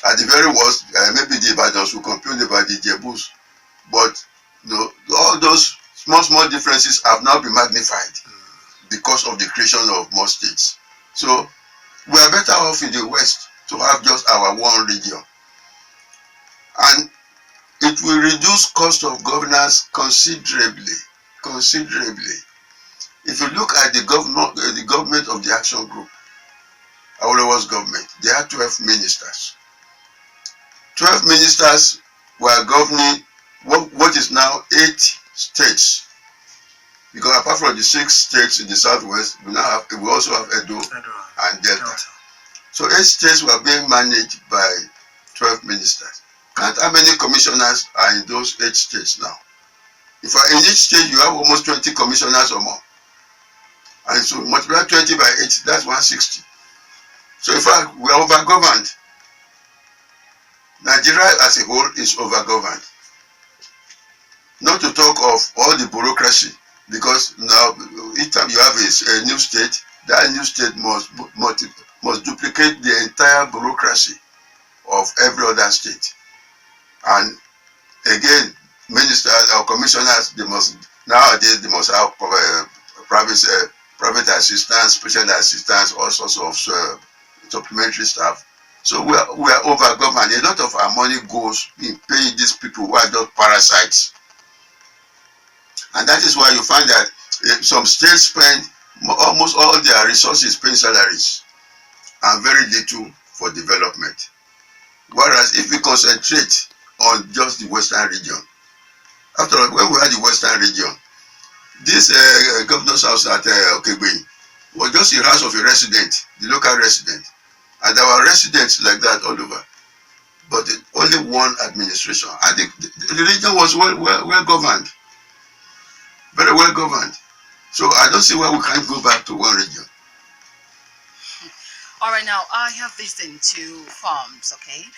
At the very worst, maybe the Ibadans will complain about the Jebus, but all those small differences have now been magnified because of the creation of more states. So we are better off in the West to have just our one region, and it will reduce cost of governance considerably. If you look at the government of the Action Group, Awolowo's government, they had 12 ministers. 12 ministers were governing what is now 8 states. Because apart from the 6 states in the southwest, we also have Edo and Delta. So 8 states were being managed by 12 ministers. Count how many commissioners are in those 8 states now. In fact, in each state you have almost 20 commissioners or more. And so multiply 20 by 8, that's 160. So in fact, we are over-governed. Nigeria as a whole is over-governed. Not to talk of all the bureaucracy, because now each time you have a new state, that new state must duplicate the entire bureaucracy of every other state. And again, ministers or commissioners, nowadays they must have private assistants, special assistants, all sorts of supplementary staff. So we are over government. A lot of our money goes in paying these people who are just parasites. And that is why you find that some states spend almost all their resources paying salaries and very little for development. Whereas if we concentrate on just the Western region, after all, when we had the Western region, this governor's house at Oaikhenan was just a house of a resident, the local resident. And there were residents like that all over. But only one administration. And the region was well governed. Very well governed. So I don't see why we can't go back to one region. All right, now I have this in 2 forms, okay?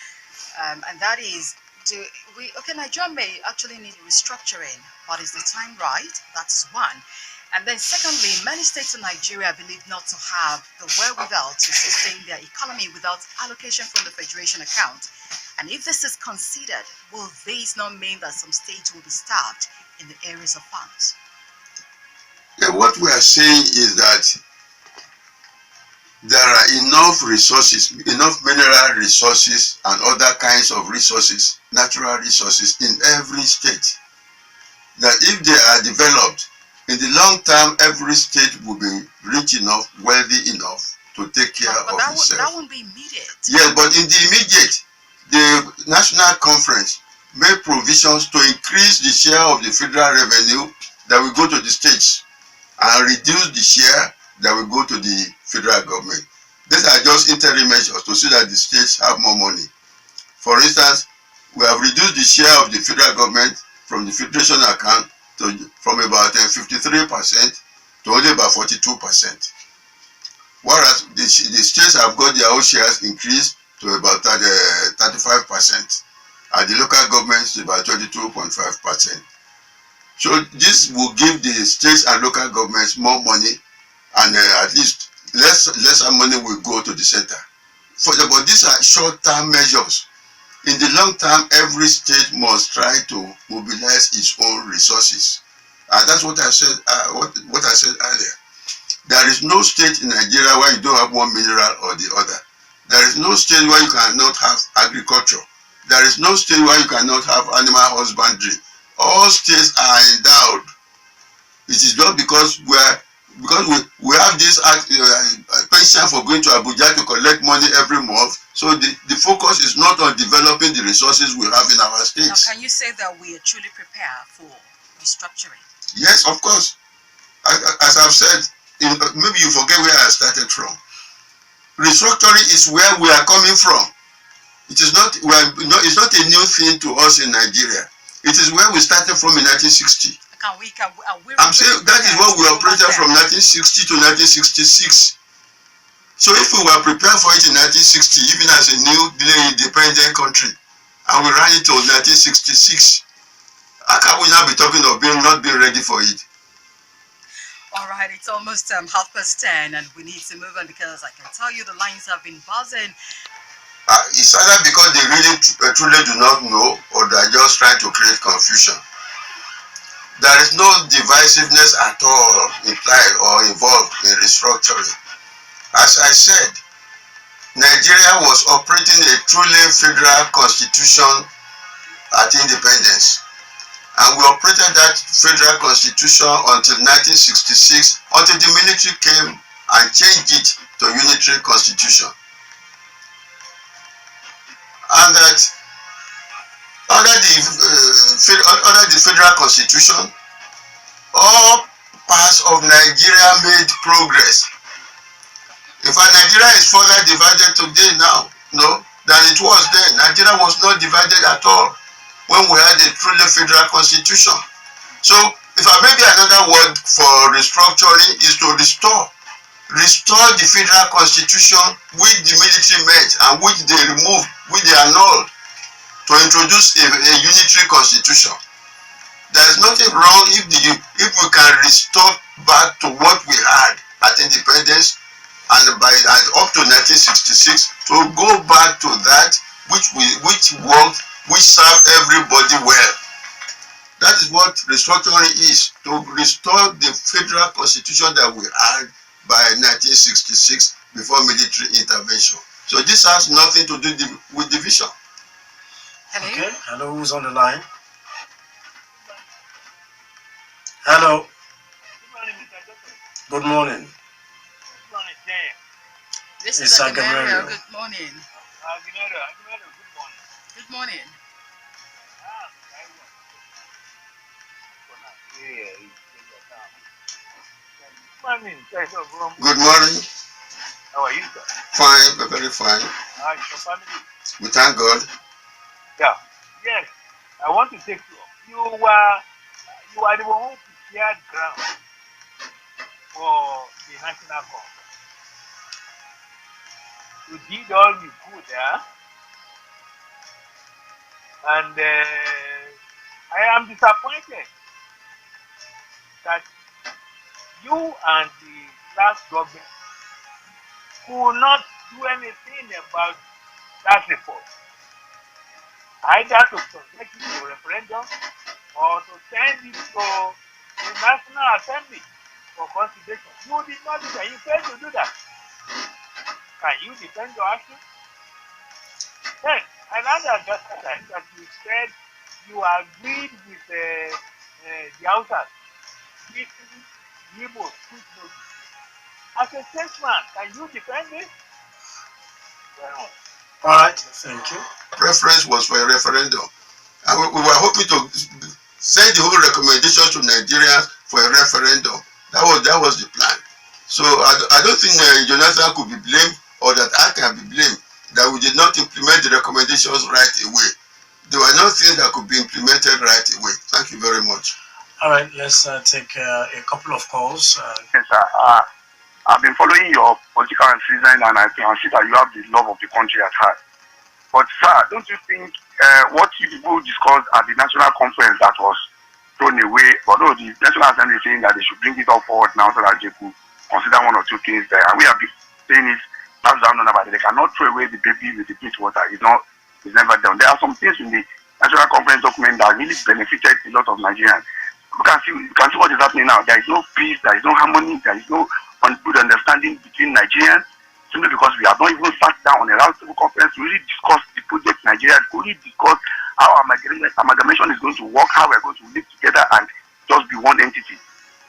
And that is, Nigeria may actually need restructuring, but is the time right? That's one. And then secondly, many states in Nigeria believe not to have the wherewithal to sustain their economy without allocation from the federation account. And if this is considered, will this not mean that some states will be starved in the areas of funds? Yeah, what we are saying is that there are enough resources, enough mineral resources and other kinds of resources, natural resources in every state, that if they are developed, in the long term, every state will be rich enough, wealthy enough to take care of itself. That won't be immediate. Yes, but in the immediate, the National Conference made provisions to increase the share of the federal revenue that will go to the states and reduce the share that will go to the federal government. These are just interim measures to see that the states have more money. For instance, we have reduced the share of the federal government from the federation account from about 53% to only about 42%. Whereas the states have got their own shares increased to about 35%, and the local governments to about 22.5%. So this will give the states and local governments more money, and at least lesser money will go to the center. But these are short-term measures. In the long term, every state must try to mobilize its own resources, and that's what I said. What I said earlier. There is no state in Nigeria where you don't have one mineral or the other. There is no state where you cannot have agriculture. There is no state where you cannot have animal husbandry. All states are endowed. It is not because we have this pension for going to Abuja to collect money every month. So the focus is not on developing the resources we have in our states. Now, can you say that we are truly prepared for restructuring? Yes, of course. As I've said, maybe you forget where I started from. Restructuring is where we are coming from. It is not. It's not a new thing to us in Nigeria. It is where we started from in 1960. I'm saying that is what we operated from 1960 to 1966. So if we were prepared for it in 1960, even as a newly independent country, and we ran it till 1966, how can we now be talking of not being ready for it? All right, it's almost 10:30, and we need to move on because I can tell you the lines have been buzzing. It's either because they really truly do not know, or they are just trying to create confusion. There is no divisiveness at all implied or involved in restructuring. As I said, Nigeria was operating a truly federal constitution at independence. And we operated that federal constitution until 1966, until the military came and changed it to unitary constitution. And that under the federal constitution, all parts of Nigeria made progress. In fact, Nigeria is further divided today now, than it was then. Nigeria was not divided at all when we had a truly federal constitution. So, if I maybe another word for restructuring is to restore the federal constitution which the military made and which they removed, which they annulled, to introduce a unitary constitution. There is nothing wrong if we can restore back to what we had at independence, and up to 1966 to go back to that which worked, which served everybody well. That is what restructuring is, to restore the federal constitution that we had by 1966 before military intervention. So this has nothing to do with division. Hello? Okay, hello, who's on the line? Hello. Good morning. Good morning, Jay. This It's is Aghemerio. Aghemerio. Good morning. Aghemerio, good morning. Good morning. Good morning. How are you, sir? Fine, very fine. How's your family? We thank God. Yeah. Yes. I want to take you up. You are the one who prepared ground for the national conference. You did all you could, and I am disappointed that you and the last government could not do anything about that report. Either to subject it to referendum or to send it to the National Assembly for consideration. You did not do that. You failed to do that. Can you defend your action? Then, another time that you said you agreed with the outsiders, meeting Igbo footnotes. As a statesman, can you defend it? Well, All right, thank you. Preference was for a referendum, and we were hoping to send the whole recommendation to Nigerians for a referendum. That was the plan. So I don't think Jonathan could be blamed, or that I can be blamed, that we did not implement the recommendations right away. There were no things that could be implemented right away. Thank you very much. All right, let's take a couple of calls. Yes, sir. I've been following your political season, and I can see that you have the love of the country at heart. But, sir, don't you think what you people discussed at the national conference that was thrown away, although the National Assembly is saying that they should bring it up forward now so that they could consider one or two things there, and we have been saying it perhaps down about it. They cannot throw away the baby with the water. It's never done. There are some things in the national conference document that really benefited a lot of Nigerians. You can see what is happening now. There is no peace, there is no harmony, there is no good understanding between Nigerians, simply because we have not even sat down on a roundtable conference to really discuss the project Nigeria, to really discuss how our amalgamation is going to work, how we're going to live together and just be one entity.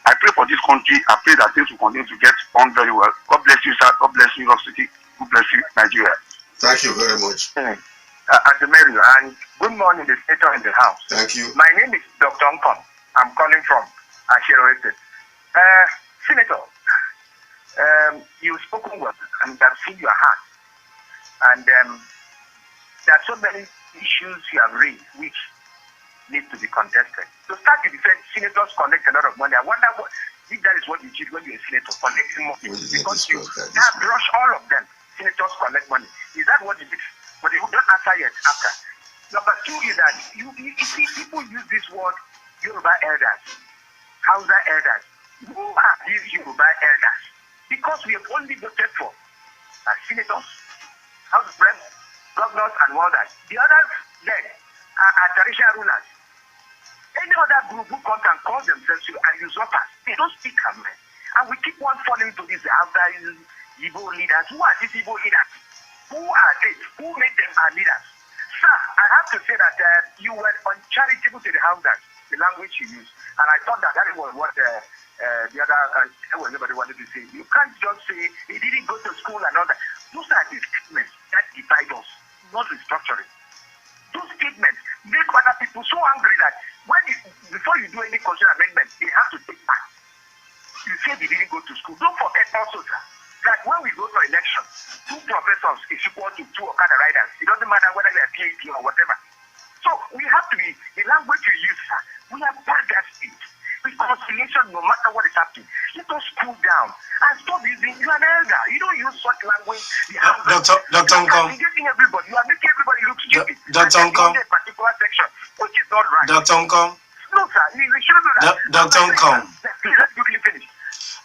I pray for this country. I pray that things will continue to get on very well. God bless you, sir. God bless you, York City. God bless you, Nigeria. Thank you very much. Aghemerio, and good morning, the senator in the house. Thank you. My name is Dr. Nkon. I'm calling from Ashero Estate. Senator, you've spoken well, and I've seen your heart. And there are so many issues you have raised which need to be contested. To start with, you said senators collect a lot of money. I wonder if that is what you did when you're a senator, collecting money. Because you have brushed all of them. Senators collect money. Is that what you did? But you don't answer yet after. Number two is that you see people use this word Yoruba elders, Hausa elders. Who are these Yoruba elders? Because we have only voted for senators, House of Reps, governors, and others. The others led are traditional rulers. Any other group who comes and calls themselves usurpers, they don't speak Amen. And we keep on falling into these Hausa Igbo leaders. Who are these Igbo leaders? Who are they? Who made them our leaders? Sir, I have to say that you were uncharitable to the Hausas, the language you use. And I thought that was what the other everybody wanted to say. You can't just say he didn't go to school and all that. Those are the statements that divide us, not restructuring. Those statements make other people so angry that before you do any constitutional amendment, they have to take part. You say they didn't go to school. Don't forget also, sir, that when we go to election, 2 professors is equal to 2 Okada riders. It doesn't matter whether they are PhD or whatever. So we have to be, the language we use, sir, we have bad that speech. Reconciliation, no matter what is happening. Let us cool down and stop using, you're an elder. You don't use such language. Dr. Nkom. You're getting everybody. You are making everybody look stupid. Dr. Nkom. In a particular section, which is not right. Dr. Nkom. No, sir, we shouldn't do that. Dr. Nkom. Please, let's quickly finish.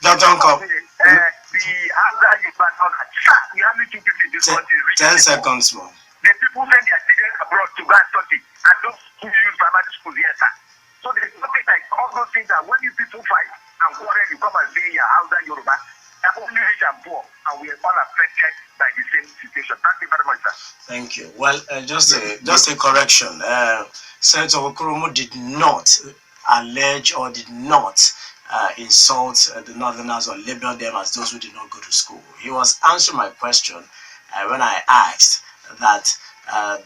Dr. Nkom. The answer is back on that. Sir, we have to people in this country. 10 seconds more. The people send their children abroad to go and study, and those who use primary school here, sir. So there's nothing like all those things that when you people fight and quarrel, you come and say, yeah, how's that Yoruba? They're only rich and poor, and we are all affected by the same situation. Thank you very much, sir. Thank you. Well, just a correction. Senator Okurounmu did not allege or did not insult the Northerners or label them as those who did not go to school. He was answering my question when I asked that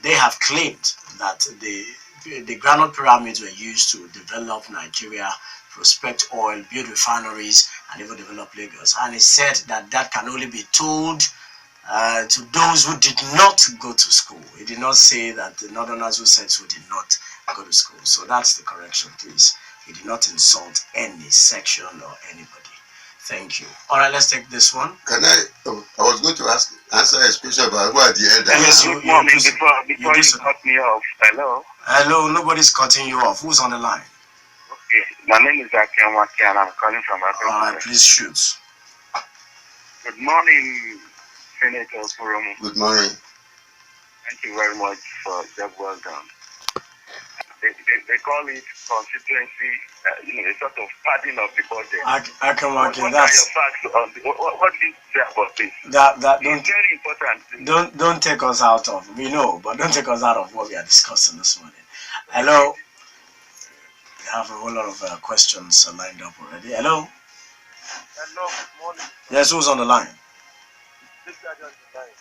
they have claimed that the granite pyramids were used to develop Nigeria, prospect oil, build refineries, and even develop Lagos. And he said that that can only be told to those who did not go to school. He did not say that the Northerners who said so did not go to school. So that's the correction, please. He did not insult any section or anybody. Thank you. All right, let's take this one. Can I was going to answer a question about who are the elders. Yes, Good morning. Before you cut me off, hello. Hello, nobody's cutting you off. Who's on the line? Okay, my name is Aghemerio and I'm calling from Africa. All right, please shoot. Good morning, Senator Okurounmu. Good morning. Thank you very much for job well done. They call it constituency, a sort of padding of the budget. Aghemerio, What are your facts on what do you say about this? that It's very important. don't take us out of, we know, but don't take us out of what we are discussing this morning. Hello. We have a whole lot of questions lined up already. Hello. Hello, good morning. Yes, who's on the line? Big Daddy on the line.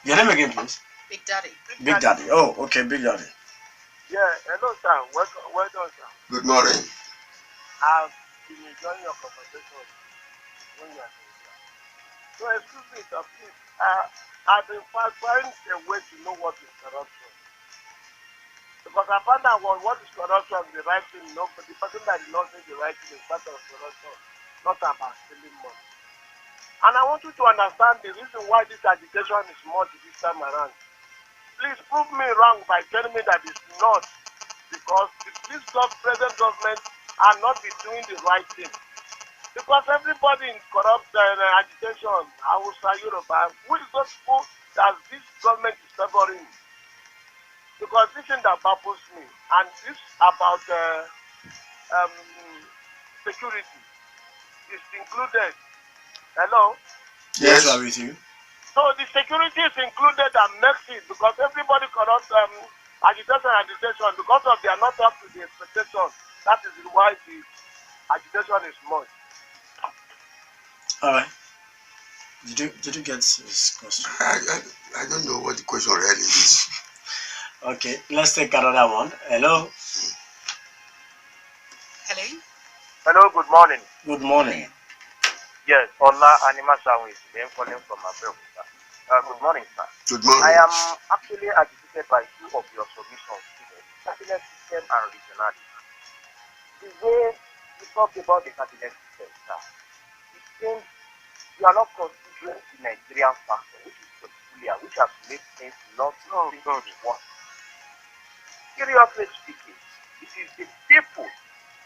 Your name again, please. Big Daddy. Big Daddy. Oh, okay, Big Daddy. Yeah, hello, sir. Well done, sir. Good morning. I've been enjoying your conversation when you are doing that. So, excuse me, sir, please. I've been trying a way to know what is corruption. Because I found out what is corruption, the right thing, no, but the person that did not say the right thing is part of corruption, not about stealing money. And I want you to understand the reason why this agitation is more this time around. Please prove me wrong by telling me that it's not, because this present government are not be doing the right thing. Because everybody in corrupt agitation, Hausa, Yoruba, who is those people that this government is favoring? Because this thing that baffles me, and this about security is included. Hello? Yes, I'm with you. So the security is included and makes it, because everybody corrupt agitation because of they are not up to the expectation. That is why the agitation is much. All right. Did you get this question? I don't know what the question really is. Okay, let's take another one. Hello. Hello. Hello, good morning. Good morning. Yes, Ola Anima Sawi, I am calling from Abeokuta. Good morning, sir. Good morning. I am actually agitated by two of your submissions today, cabinet system and regionality. The way you talk about the cabinet system, sir, it seems you are not considering the Nigerian factor, which is peculiar, which has made things not work. Seriously speaking, it is the people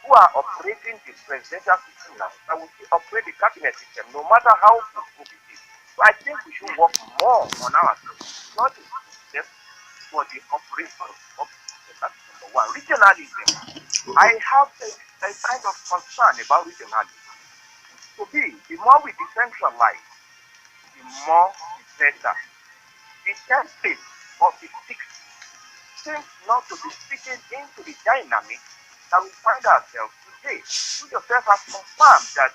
who are operating the presidential system now that will operate the cabinet system, no matter how good it is. So I think we should work more on ourselves, not the system, but the operation of the system. That's number one. Regionalism. I have a kind of concern about regionalism. Tobi, the more we decentralize, the more the better. The template of the 60 seems not to be fitting into the dynamic that we find ourselves today. You yourself have confirmed that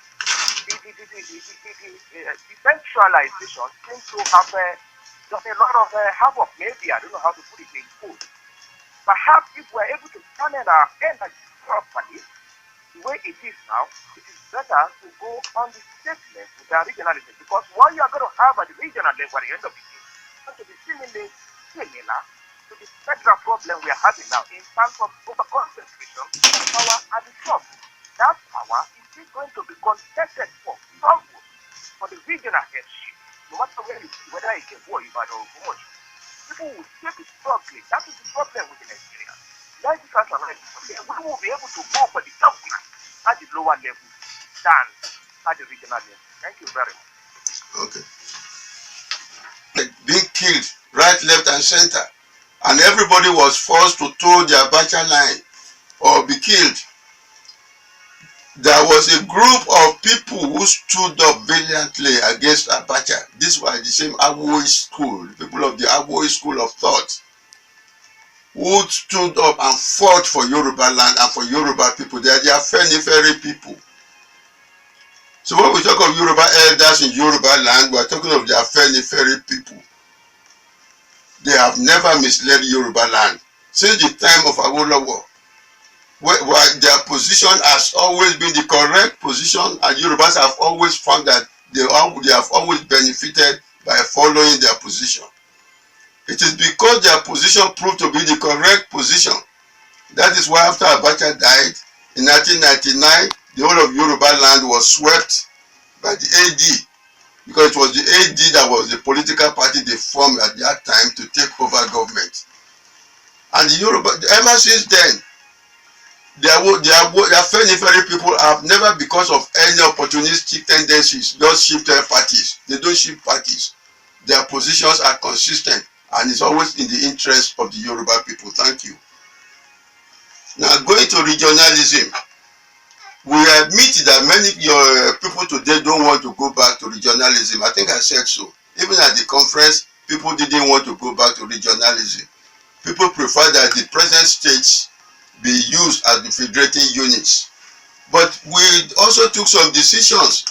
the decentralization seems to have just a lot of havoc, maybe, I don't know how to put it in quotes. Perhaps if we're able to channel our energy properly, the way it is now, it is better to go on the state level than regionalism, because what you are going to have at the regional level at the end of the day is going to be similar to the federal problem we are having now in terms of over concentration of power at the top. That power is still going to be contested for the regional headship, no matter where you see, whether it's a war or Gumoji. People will still be struggling. That is the problem with Nigeria. Legislators, we will be able to go for the government at the lower level than at the regional level. Thank you very much. Okay. Being killed right, left, and center, and everybody was forced to toe their Abacha line or be killed. There was a group of people who stood up valiantly against Abacha. These were the same Awoy school, people of the Awoy school of thought, who stood up and fought for Yoruba land and for Yoruba people. They are Feni people. So when we talk of Yoruba elders in Yoruba land, we are talking of the Feni people. They have never misled Yoruba land since the time of Awolowo. Where their position has always been the correct position, and Yorubas have always found that they have always benefited by following their position. It is because their position proved to be the correct position. That is why after Abacha died in 1999, the whole of Yoruba land was swept by the AD, because it was the AD that was the political party they formed at that time to take over government. And the Yoruba, ever since then, their Feni people have never, because of any opportunistic tendencies, just shifted parties. They don't shift parties. Their positions are consistent, and it's always in the interest of the Yoruba people. Thank you. Now, going to regionalism, we admit that many people today don't want to go back to regionalism. I think I said so. Even at the conference, people didn't want to go back to regionalism. People prefer that the present states be used as the federating units. But we also took some decisions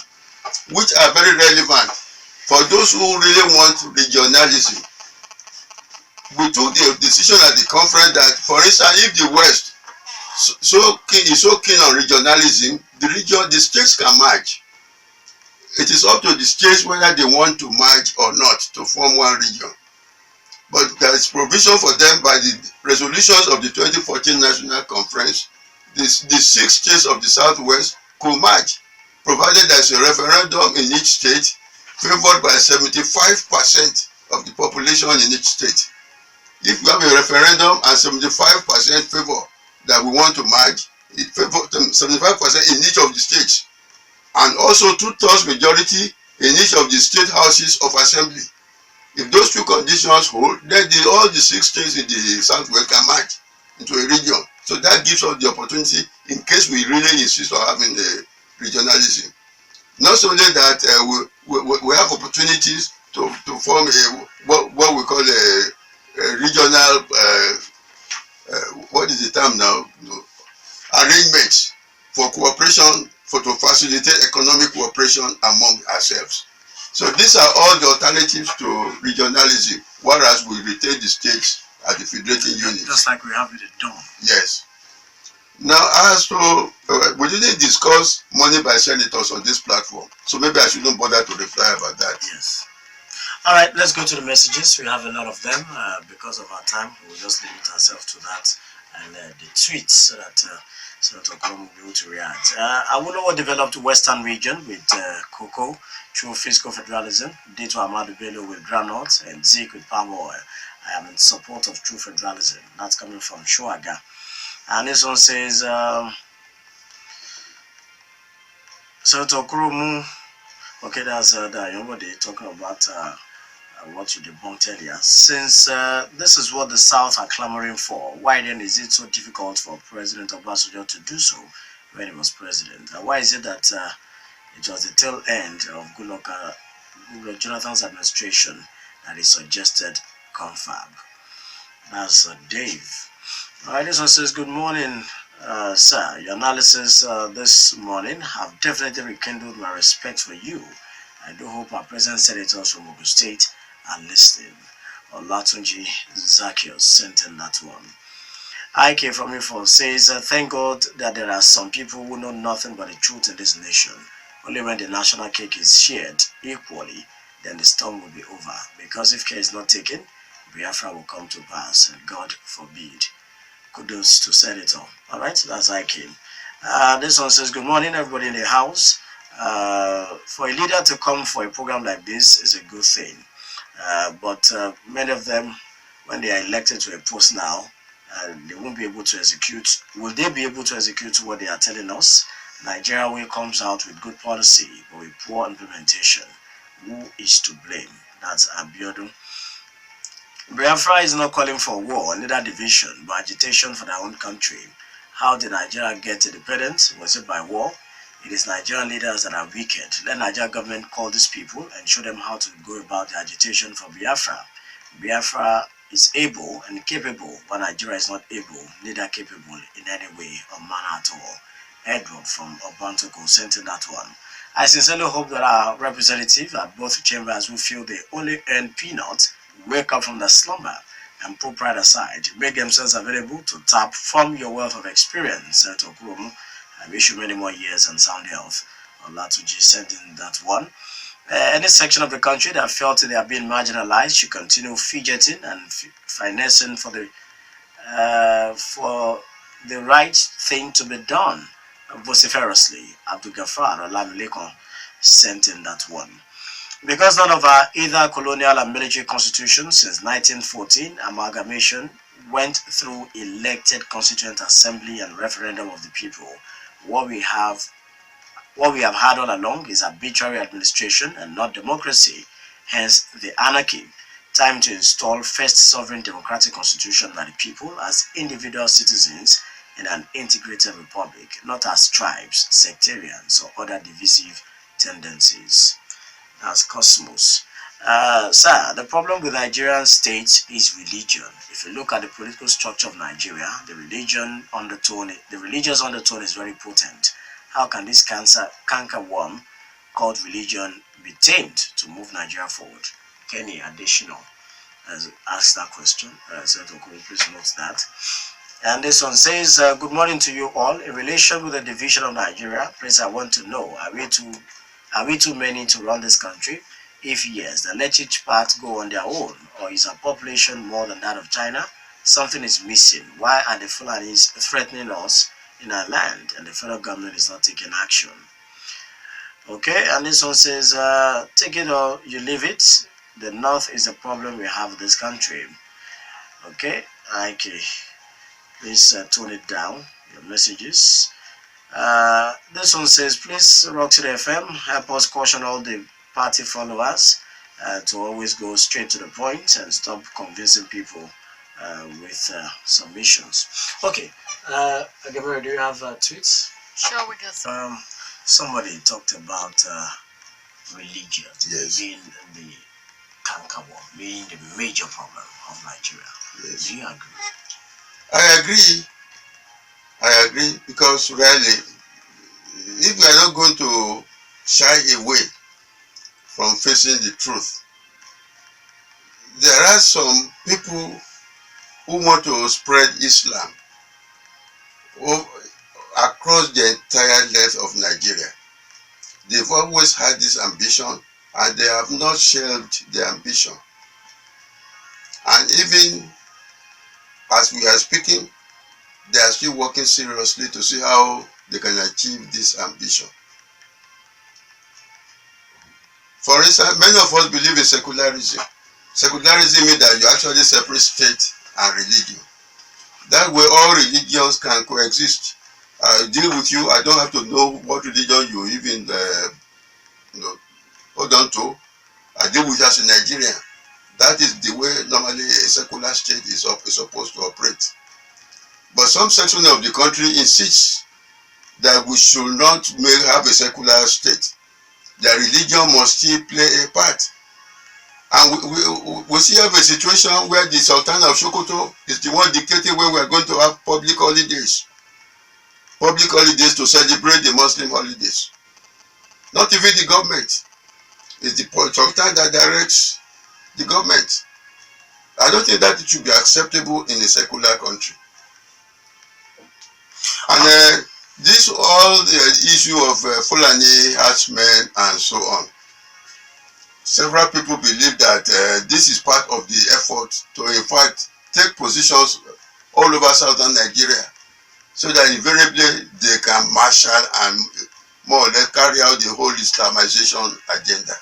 which are very relevant for those who really want regionalism. We took the decision at the conference that, for instance, if the West is so keen on regionalism, the states can merge. It is up to the states whether they want to merge or not to form one region. But there is provision for them by the resolutions of the 2014 National Conference. The 6 states of the Southwest could merge, provided there is a referendum in each state favored by 75% of the population in each state. If you have a referendum and 75% favor that we want to merge, it favors 75% in each of the states, and also 2/3 majority in each of the state houses of assembly. If those two conditions hold, then all the 6 states in the Southwest can merge into a region. So that gives us the opportunity, in case we really insist on having the regionalism. Not only that, we have opportunities to form what we call a regional, what is the term now? Arrangements for cooperation, to facilitate economic cooperation among ourselves. So these are all the alternatives to regionalism, whereas we retain the states as the federating units. Just like we have with the DOM. Yes. Now, as to, we didn't discuss money by senators on this platform, so maybe I shouldn't bother to reply about that. Yes. All right, let's go to the messages. We have a lot of them. Because of our time, we'll just limit ourselves to that and the tweets, so that Senator Okurounmu will be able to react. Awolowo developed Western region with cocoa through fiscal federalism, Dito Amadu Bello with groundnuts, and Zeke with palm oil. I am in support of true federalism. That's coming from Shuaga. And this one says, Senator Okurounmu, okay, that's the young body talking about what you debunked earlier. Since this is what the South are clamoring for, why then is it so difficult for President Obasanjo to do so when he was president? Why is it that it was the tail end of Goodluck Jonathan's administration that he suggested confab? That's Dave. All right, this one says, good morning, sir. Your analysis this morning have definitely rekindled my respect for you. I do hope our present senators from Ogun State are listening. Olatunji Zacchaeus sent in that one. IK from Info says, thank God that there are some people who know nothing but the truth in this nation. Only when the national cake is shared equally, then the storm will be over. Because if care is not taken, Biafra will come to pass, and God forbid. Kudos to Senator. Alright, that's IK. This one says, good morning, everybody in the house. For a leader to come for a program like this is a good thing. But many of them, when they are elected to a post now, they won't be able to execute. Will they be able to execute what they are telling us? Nigeria way comes out with good policy, but with poor implementation. Who is to blame? That's Abiodun. Biafra is not calling for war, neither division, but agitation for their own country. How did Nigeria get independence? Was it by war? It is Nigerian leaders that are wicked. Let Nigerian government call these people and show them how to go about the agitation for Biafra. Biafra is able and capable, but Nigeria is not able, neither capable in any way or manner at all. Edward from Obantoko sent in that one. I sincerely hope that our representatives at both chambers who feel they only earn peanuts wake up from the slumber and put pride aside, make themselves available to tap from your wealth of experience. Femi Okurounmu, I wish you many more years and sound health. Olatuji sent in that one. Any section of the country that felt they are being marginalized should continue fidgeting and finessing for the right thing to be done vociferously. Abdul Ghaffar Olamilekon sent in that one. Because none of our either colonial and military constitutions since 1914 amalgamation went through elected constituent assembly and referendum of the people, what we have had all along is arbitrary administration and not democracy, hence the anarchy. Time to install first sovereign democratic constitution by the people as individual citizens in an integrated republic, not as tribes, sectarians, or other divisive tendencies. As Cosmos. Sir, the problem with Nigerian state is religion. If you look at the political structure of Nigeria, the religious undertone is very potent. How can this canker worm called religion be tamed to move Nigeria forward? Kenny Additional has asked that question. Please note that. And this one says, good morning to you all. In relation with the division of Nigeria, please I want to know, are we too many to run this country? If yes, then let each part go on their own. Or is our population more than that of China? Something is missing. Why are the Fulanis threatening us in our land and the federal government is not taking action? Okay, and this one says, take it or you leave it. The north is the problem we have in this country. Okay, please tone it down, your messages. This one says, please, Roxy FM, help us caution all the party followers to always go straight to the point and stop convincing people with submissions. Okay, Aghemerio, do you have tweets? Sure, we got some. Somebody talked about religion being the cankerworm, being the major problem of Nigeria. Yes. Do you agree? I agree because really, if we are not going to shy away from facing the truth, there are some people who want to spread Islam across the entire length of Nigeria. They've always had this ambition and they have not shelved their ambition. And even as we are speaking, they are still working seriously to see how they can achieve this ambition. For instance, many of us believe in secularism. Secularism means that you actually separate state and religion. That way all religions can coexist. I deal with you, I don't have to know what religion you even hold on to. I deal with you as a Nigerian. That is the way normally a secular state is supposed to operate. But some section of the country insists that we should not have a secular state. The religion must still play a part. And we still have a situation where the Sultan of Sokoto is the one dictating when we are going to have public holidays. Public holidays to celebrate the Muslim holidays. Not even the government. It's the Sultan that directs the government. I don't think that it should be acceptable in a secular country. And this all issue of Fulani herdsmen and so on. Several people believe that this is part of the effort to, in fact, take positions all over southern Nigeria, so that invariably they can marshal and more or less carry out the whole Islamization agenda.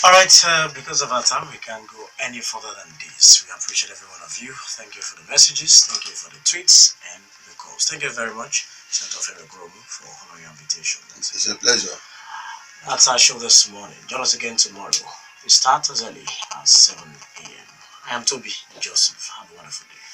All right, because of our time, we can't go any further than this. We appreciate every one of you. Thank you for the messages. Thank you for the tweets and the calls. Thank you very much, Senator Femi Okurounmu, for honoring your invitation. It's a pleasure. That's our show this morning. Join us again tomorrow. We start as early as 7 a.m. I am Tobi Joseph. Have a wonderful day.